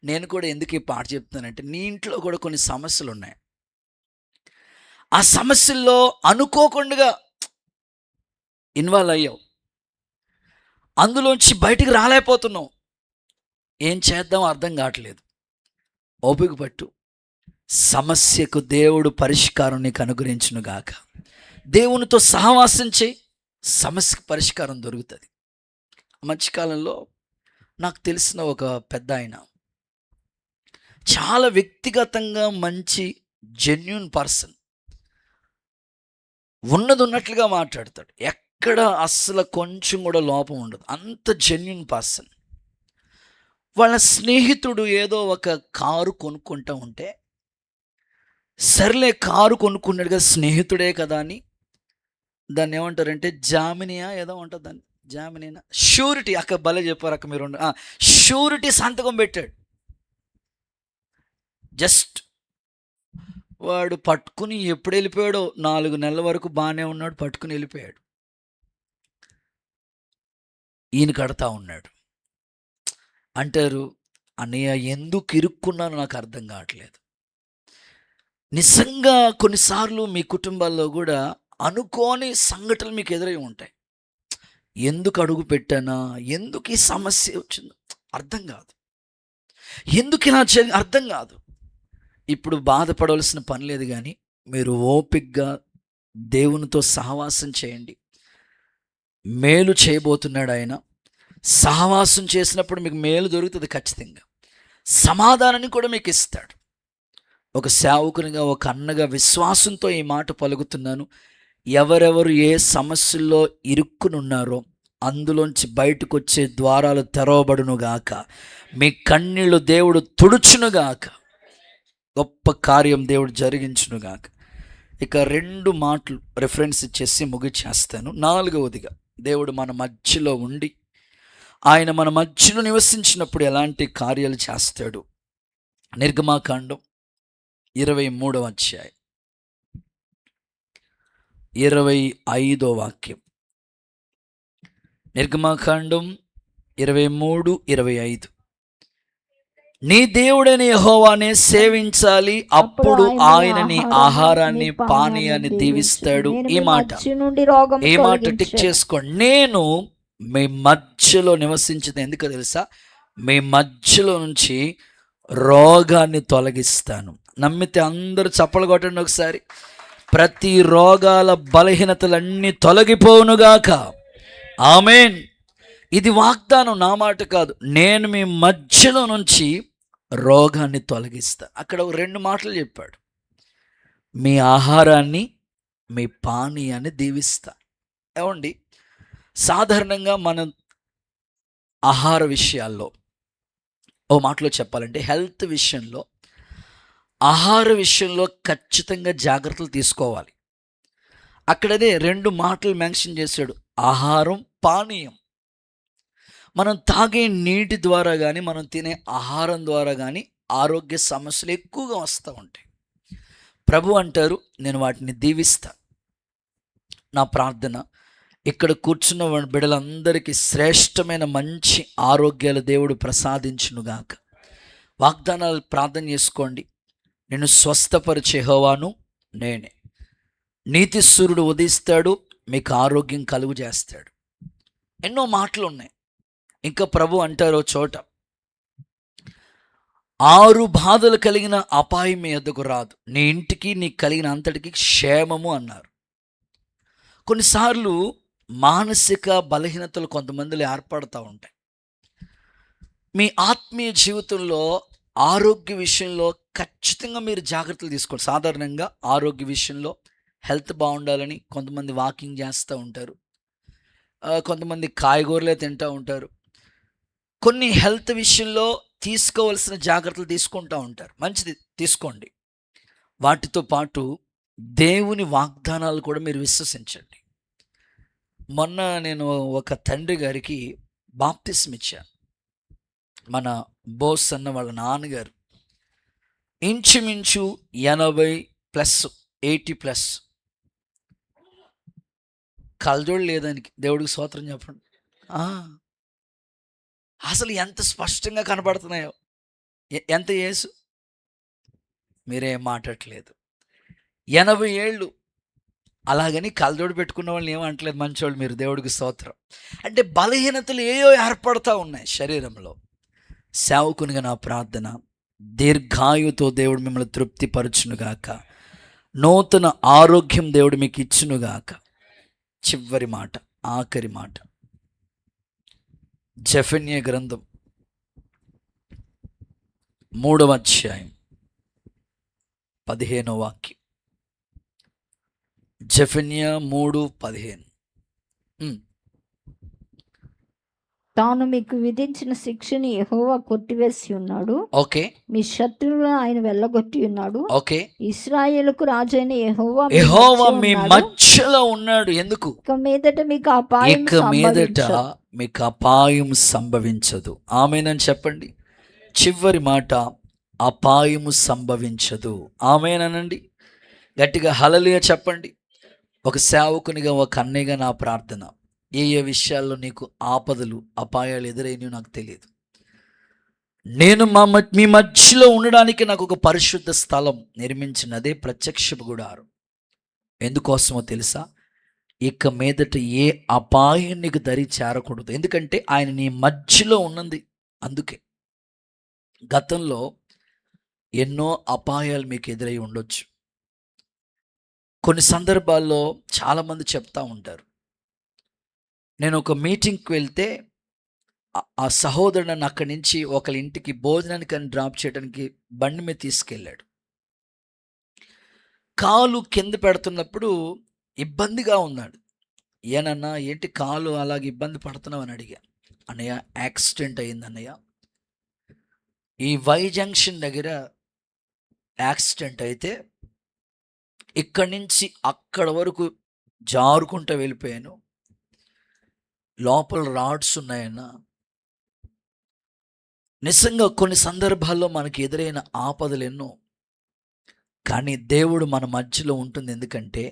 నేను కూడా ఎందుకు ఈ పాట చెప్తానంటే, నీ ఇంట్లో కూడా కొన్ని సమస్యలు ఉన్నాయి. ఆ సమస్యల్లో అనుకోకుండా ఇన్వాల్వ్ అయ్యావు, అందులోంచి బయటికి రాలేకపోతున్నావు. ఏం చేద్దాం అర్థం కావట్లేదు. ఓపిక పట్టు, సమస్యకు దేవుడు పరిష్కారం నీకు అనుగ్రహించునుగాక. దేవునితో సహవాసం చేయి, సమస్యకు పరిష్కారం దొరుకుతుంది. మధ్యకాలంలో నాకు తెలిసిన ఒక పెద్ద ఆయన, చాలా వ్యక్తిగతంగా మంచి జెన్యూన్ పర్సన్, ఉన్నది ఉన్నట్లుగా మాట్లాడతాడు, ఎక్కడ అస్సలు కొంచెం కూడా లోపం ఉండదు, అంత జెన్యూన్ పర్సన్. వాళ్ళ స్నేహితుడు ఏదో ఒక కారు కొనుక్కుంటూ ఉంటే, సర్లే కారు కొనుక్కున్నాడుగా, స్నేహితుడే కదా అని దాన్ని ఏమంటారంటే జామినియా ఏదో ఉంటుంది, దాన్ని జామినియా షూరిటీ, అక్క భలే చెప్పారు అక్క మీరు, షూరిటీ సంతకం పెట్టాడు. జస్ట్ వాడు పట్టుకుని ఎప్పుడు వెళ్ళిపోయాడో, 4 నెలల వరకు బాగానే ఉన్నాడు, పట్టుకుని వెళ్ళిపోయాడు. ఈయన కడతా ఉన్నాడు. అంటారు, అన్నయ్య ఎందుకు ఇరుక్కున్నానో నాకు అర్థం కావట్లేదు. నిజంగా కొన్నిసార్లు మీ కుటుంబాల్లో కూడా అనుకోని సంఘటనలు మీకు ఎదురై ఉంటాయి. ఎందుకు అడుగు పెట్టానా, ఎందుకు ఈ సమస్య వచ్చిందో అర్థం కాదు, ఎందుకు ఇలా అర్థం కాదు. ఇప్పుడు బాధపడవలసిన పని లేదు, కానీ మీరు ఓపికగా దేవునితో సహవాసం చేయండి. మేలు చేయబోతున్నాడు ఆయన. సహవాసం చేసినప్పుడు మీకు మేలు దొరుకుతుంది ఖచ్చితంగా. సమాధానాన్ని కూడా మీకు ఇస్తాడు. ఒక సేవకునిగా, ఒక అన్నగా విశ్వాసంతో ఈ మాట పలుకుతున్నాను. ఎవరెవరు ఏ సమస్యల్లో ఇరుక్కునున్నారో అందులోంచి బయటకు వచ్చే ద్వారాలు తెరవబడునుగాక. మీ కన్నీళ్ళు దేవుడు తుడుచునుగాక. గొప్ప కార్యం దేవుడు జరిగించునుగాక. ఇక 2 మాటలు రిఫరెన్స్ ఇచ్చేసి ముగిచేస్తాను. 4వదిగా, దేవుడు మన మధ్యలో ఉండి ఆయన మన మధ్యలో నివసించినప్పుడు ఎలాంటి కార్యాలు చేస్తాడు. నిర్గమాకాండం 23వ అధ్యాయం 25వ వాక్యం. నిర్గమాకాండం 23:25. నీ దేవుడైన యెహోవానే సేవించాలి, అప్పుడు ఆయన నీ ఆహారాన్ని పానీయాన్ని దీవిస్తాడు. ఈ మాట టిక్ చేసుకోండి. నేను మీ మధ్యలో నివసించింది ఎందుకు తెలుసా? మీ మధ్యలో నుంచి రోగాన్ని తొలగిస్తాను. నమ్మితే అందరూ చప్పలు కొట్టండి ఒకసారి. ప్రతి రోగాల బలహీనతలన్నీ తొలగిపోవునుగాక. ఆమేన్. ఇది వాగ్దానం, నా మాట కాదు. నేను మీ మధ్యలో నుంచి రోగాన్ని తొలగిస్తాను. అక్కడ 2 మాటలు చెప్పాడు. మీ ఆహారాన్ని, మీ పానీయాన్ని దీవిస్తా. ఏమండి, సాధారణంగా మనం ఆహార విషయాల్లో ఓ మాటలో చెప్పాలంటే హెల్త్ విషయంలో, ఆహార విషయంలో ఖచ్చితంగా జాగ్రత్తలు తీసుకోవాలి. అక్కడనే 2 మాటలు మెన్షన్ చేశాడు. ఆహారం, పానీయం. మనం తాగే నీటి ద్వారా గానీ, మనం తినే ఆహారం ద్వారా గానీ ఆరోగ్య సమస్యలు ఎక్కువగా వస్తూ ఉంటాయి. ప్రభు అంటారు, నేను వాటిని దీవిస్తా. నా ప్రార్థన, ఇక్కడ కూర్చున్న బిడ్డలందరికీ శ్రేష్టమైన మంచి ఆరోగ్యాలు దేవుడు ప్రసాదించునుగాక. వాగ్దానాలు ప్రార్థన చేసుకోండి. నిన్ను స్వస్థపరిచే యెహోవాను నేనే. నీతి సూర్యుడు ఉదయిస్తాడు, మీకు ఆరోగ్యం కలుగు చేస్తాడు. ఎన్నో మాటలు ఉన్నాయి. ఇంకా ప్రభు అంటారో చోట, 6 బాధలు కలిగిన అపాయం మీ యొద్దకు రాదు, నీ ఇంటికి నీకు కలిగిన అంతటికి క్షేమము అన్నారు. కొన్నిసార్లు మానసిక బలహీనతలు కొంతమందిలో ఏర్పడుతూ ఉంటాయి. మీ ఆత్మీయ జీవితంలో ఆరోగ్య విషయంలో ఖచ్చితంగా మీరు జాగ్రత్తలు తీసుకోండి. సాధారణంగా ఆరోగ్య విషయంలో హెల్త్ బాగుండాలని కొంతమంది వాకింగ్ చేస్తూ ఉంటారు, కొంతమంది కాయగూరలే తింటూ ఉంటారు. కొన్ని హెల్త్ విషయంలో తీసుకోవలసిన జాగ్రత్తలు తీసుకుంటూ ఉంటారు. మంచిది, తీసుకోండి. వాటితో పాటు దేవుని వాగ్దానాలు కూడా మీరు విశ్వసించండి. మొన్న నేను ఒక తండ్రి గారికి బాప్తిస్మ ఇచ్చాను. మన బోస్ అన్న వాళ్ళ నాన్నగారు ఇంచుమించు 80+, 80+. కలజోడు లేదానికి, దేవుడికి స్తోత్రం చెప్పండి. అసలు ఎంత స్పష్టంగా కనబడుతున్నాయో. ఎంత యేసు, మీరేం మాట్లాడట్లేదు. 80 ఏళ్ళు. అలాగని కలజోడు పెట్టుకున్న వాళ్ళని ఏమంటలేదు, మంచోళ్ళు మీరు, దేవుడికి స్తోత్రం. అంటే బలహీనతలు ఏయో ఏర్పడతా ఉన్నాయి శరీరంలో. సేవకునిగా నా ప్రార్థన, దీర్ఘాయుతో దేవుడు మిమ్మల్ని తృప్తిపరచునుగాక, నూతన ఆరోగ్యం దేవుడు మీకు ఇచ్చునుగాక. చివరి మాట, ఆఖరి మాట, జెఫన్యా గ్రంథం 3వ అధ్యాయం 15వ వాక్యం. జెఫన్యా 3:15. తాను మీకు విధించిన శిక్షని యెహోవా కొట్టివేసి ఉన్నాడు. ఓకే. మీ శత్రువులను ఆయన వెళ్ళగొట్టి ఉన్నాడు. ఓకే. ఇశ్రాయేలుకు రాజైన యెహోవా మీ మధ్యలో ఉన్నాడు. ఎందుకు? ఇక మీదట మీకు అపాయం సంభవించదు. ఆమేనని చెప్పండి. చివరి మాట, అపాయము సంభవించదు. ఆమేననండి. గట్టిగా హల్లెలూయా చెప్పండి. ఒక సేవకునిగా, ఒక అన్నయ్యగా నా ప్రార్థన, ఏ విషయాల్లో నీకు ఆపదలు, అపాయాలు ఎదురైనవి నాకు తెలియదు. నేను మీ మధ్యలో ఉండడానికి నాకు ఒక పరిశుద్ధ స్థలం నిర్మించినదే ప్రత్యక్షపు గుడారం. ఎందుకోసమో తెలుసా? ఇక మీదట ఏ అపాయం నీకు దరి చేరకూడదు. ఎందుకంటే ఆయన నీ మధ్యలో ఉన్నది. అందుకే గతంలో ఎన్నో అపాయాలు మీకు ఎదురై ఉండొచ్చు. కొన్ని సందర్భాల్లో చాలామంది చెప్తా ఉంటారు, నేను ఒక మీటింగ్కి వెళ్తే ఆ సహోదరుడు నన్ను అక్కడి నుంచి ఒకళ్ళ ఇంటికి భోజనానికి అని డ్రాప్ చేయడానికి బండి మీద తీసుకెళ్ళాడు. కాలు కింద పెడుతున్నప్పుడు ఇబ్బందిగా ఉన్నాడు. ఏనన్నా ఏంటి కాలు అలాగే ఇబ్బంది పడుతున్నావు అని అడిగాను. అన్నయ్య, యాక్సిడెంట్ అయింది అన్నయ్య, ఈ వై జంక్షన్ దగ్గర యాక్సిడెంట్ అయితే ఇక్కడి నుంచి అక్కడ వరకు జారుకుంటూ వెళ్ళిపోయాను, లోపల రాడ్స్ ఉన్నాయన్నా. నిజంగా కొన్ని సందర్భాల్లో మనకి ఎదురైన ఆపదలు ఎన్నో, కానీ దేవుడు మన మధ్యలో ఉంటుంది. ఎందుకంటే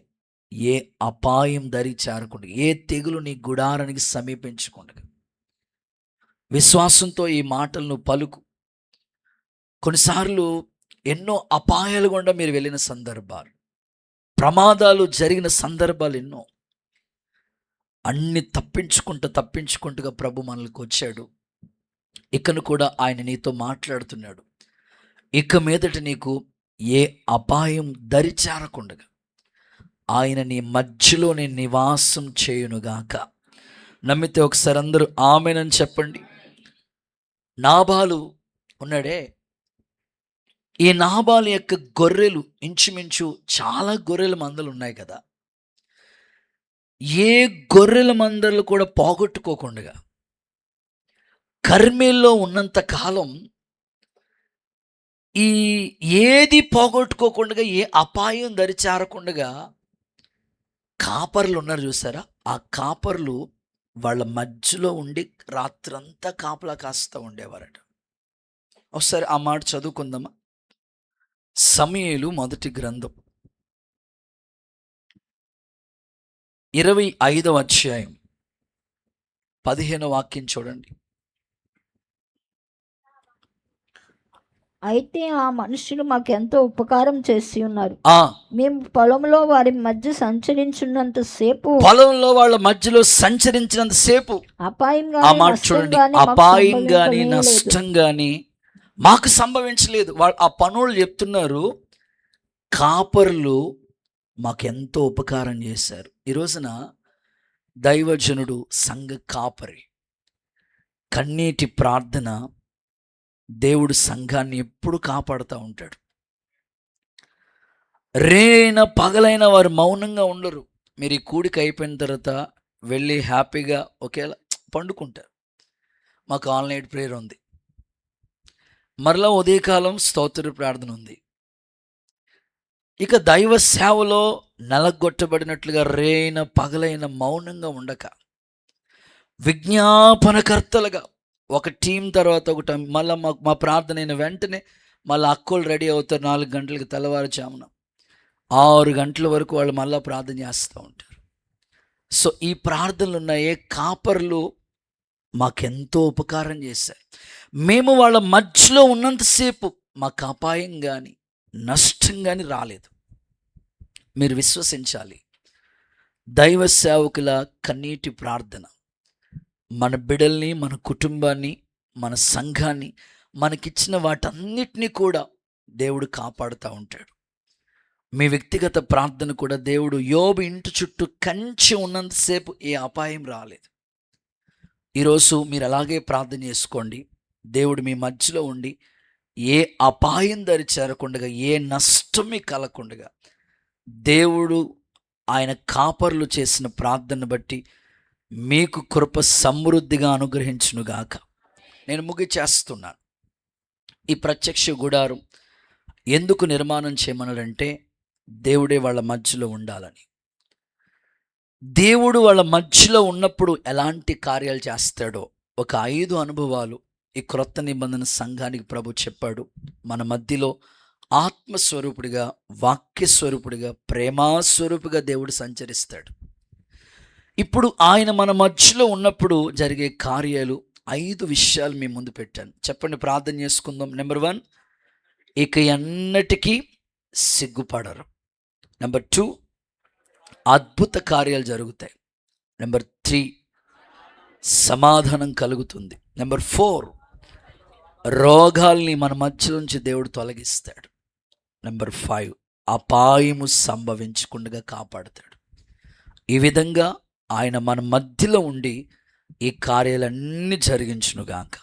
ఏ అపాయం దరి చేరకుండా, ఏ తెగులు నీ గుడారానికి సమీపించకుండా. విశ్వాసంతో ఈ మాటలను పలుకు. కొన్నిసార్లు ఎన్నో అపాయాలు గుండా మీరు వెళ్ళిన సందర్భాలు, ప్రమాదాలు జరిగిన సందర్భాలు ఎన్నో. అన్ని తప్పించుకుంటూగా ప్రభు మనకు వచ్చాడు. ఇకను కూడా ఆయన నీతో మాట్లాడుతున్నాడు. ఇక మీదట నీకు ఏ అపాయం దరిచేరకుండా ఆయన నీ మధ్యలోనే నివాసం చేయునుగాక. నమ్మితే ఒకసారి అందరూ ఆమేనని చెప్పండి. నాబాలు ఉన్నాడే, ఈ నాబాలు యొక్క గొర్రెలు ఇంచుమించు చాలా గొర్రెల మందలు ఉన్నాయి కదా. ఏ గొర్రెల మందలు కూడా పోగొట్టుకోకుండా కర్మేల్లో ఉన్నంత కాలం ఈ ఏది పోగొట్టుకోకుండా, ఏ అపాయం దరిచేరకుండా కాపర్లు ఉన్నారు చూసారా, ఆ కాపర్లు వాళ్ళ మధ్యలో ఉండి రాత్రంతా కాపలా కాస్తూ ఉండేవారట. ఒకసారి ఆ మాట చదువుకుందామా. సమూయేలు మొదటి గ్రంథం 25వ అధ్యాయం 15వ వాక్యం చూడండి. అయితే ఆ మనుషులు మాకెంతో ఉపకారం చేసి ఉన్నారు. ఆ మేము పొలంలో వారి మధ్య సంచరించున్నంత సేపు పొలంలో వాళ్ళ మధ్యలో సంచరించినంత సేపు, అపాయం ఆ మాట చూడండి, అపాయం గాని నష్టం గాని మాకు సంభవించలేదు. వాళ్ళు ఆ పనులు చెప్తున్నారు, కాపర్లు మాకెంతో ఉపకారం చేశారు. ఈ రోజున దైవజనుడు, సంఘ కాపరి కన్నీటి ప్రార్థన దేవుడు సంఘాన్ని ఎప్పుడు కాపాడుతూ ఉంటాడు. రేన పగలైన వారు మౌనంగా ఉండరు. మీరు ఈ కూడిక అయిపోయిన తర్వాత వెళ్ళి హ్యాపీగా ఒకేలా పండుకుంటారు. మాకు ఆన్లైన్ ప్రేయర్ ఉంది, మరలా ఉదయకాలం స్తోత్ర ప్రార్థన ఉంది. ఇక దైవ సేవలో నలగొట్టబడినట్లుగా రేన పగలైన మౌనంగా ఉండక విజ్ఞాపనకర్తలుగా ఒక టీం తర్వాత ఒక టైం, మళ్ళీ మా ప్రార్థన అయిన వెంటనే మళ్ళీ అక్కోళ్ళు రెడీ అవుతారు. 4 గంటలకి తెల్లవారుజామున 6 గంటల వరకు వాళ్ళు మళ్ళీ ప్రార్థన చేస్తూ ఉంటారు. సో ఈ ప్రార్థనలు ఉన్నాయే, కాపర్లు మాకెంతో ఉపకారం చేశాయి. మేము వాళ్ళ మధ్యలో ఉన్నంతసేపు మాకు అపాయం కానీ నష్టం కానీ రాలేదు. మీరు విశ్వసించాలి, దైవ సేవకుల కన్నీటి ప్రార్థన మన బిడ్డల్ని, మన కుటుంబాన్ని, మన సంఘాన్ని, మనకిచ్చిన వాటన్నిటినీ కూడా దేవుడు కాపాడుతూ ఉంటాడు. మీ వ్యక్తిగత ప్రార్థన కూడా దేవుడు, యోబు ఇంటి చుట్టూ కంచె ఉన్నంతసేపు ఏ అపాయం రాలేదు. ఈరోజు మీరు అలాగే ప్రార్థన చేసుకోండి. దేవుడు మీ మధ్యలో ఉండి ఏ అపాయం దరి చేరకుండా, ఏ నష్టం మీకు కలగకుండా, దేవుడు ఆయన కాపర్లు చేసిన ప్రార్థన బట్టి మీకు కృప సమృద్ధిగా అనుగ్రహించునుగాక. నేను ముగిచేస్తున్నాను. ఈ ప్రత్యక్ష గుడారం ఎందుకు నిర్మాణం చేయమన్నాడంటే, దేవుడే వాళ్ళ మధ్యలో ఉండాలని. దేవుడు వాళ్ళ మధ్యలో ఉన్నప్పుడు ఎలాంటి కార్యాలు చేస్తాడో ఒక 5 అనుభవాలు ఈ క్రొత్త నిబంధన సంఘానికి ప్రభు చెప్పాడు. మన మధ్యలో ఆత్మస్వరూపుడిగా, వాక్యస్వరూపుడిగా, ప్రేమాస్వరూపుగా దేవుడు సంచరిస్తాడు. ఇప్పుడు ఆయన మన మధ్యలో ఉన్నప్పుడు జరిగే కార్యాలు 5 విషయాలు మీ ముందు పెట్టాను. చెప్పండి, ప్రార్థన చేసుకుందాం. నెంబర్ 1, ఇక ఎన్నటికీ సిగ్గుపడరు. నెంబర్ 2, అద్భుత కార్యాలు జరుగుతాయి. నెంబర్ 3, సమాధానం కలుగుతుంది. నెంబర్ 4, రోగాల్ని మన మధ్య నుంచి దేవుడు తొలగిస్తాడు. నెంబర్ 5, అపాయము సంభవించకుండా కాపాడుతాడు. ఈ విధంగా ఆయన మన మధ్యలో ఉండి ఈ కార్యాలన్నీ జరిగించునుగాక.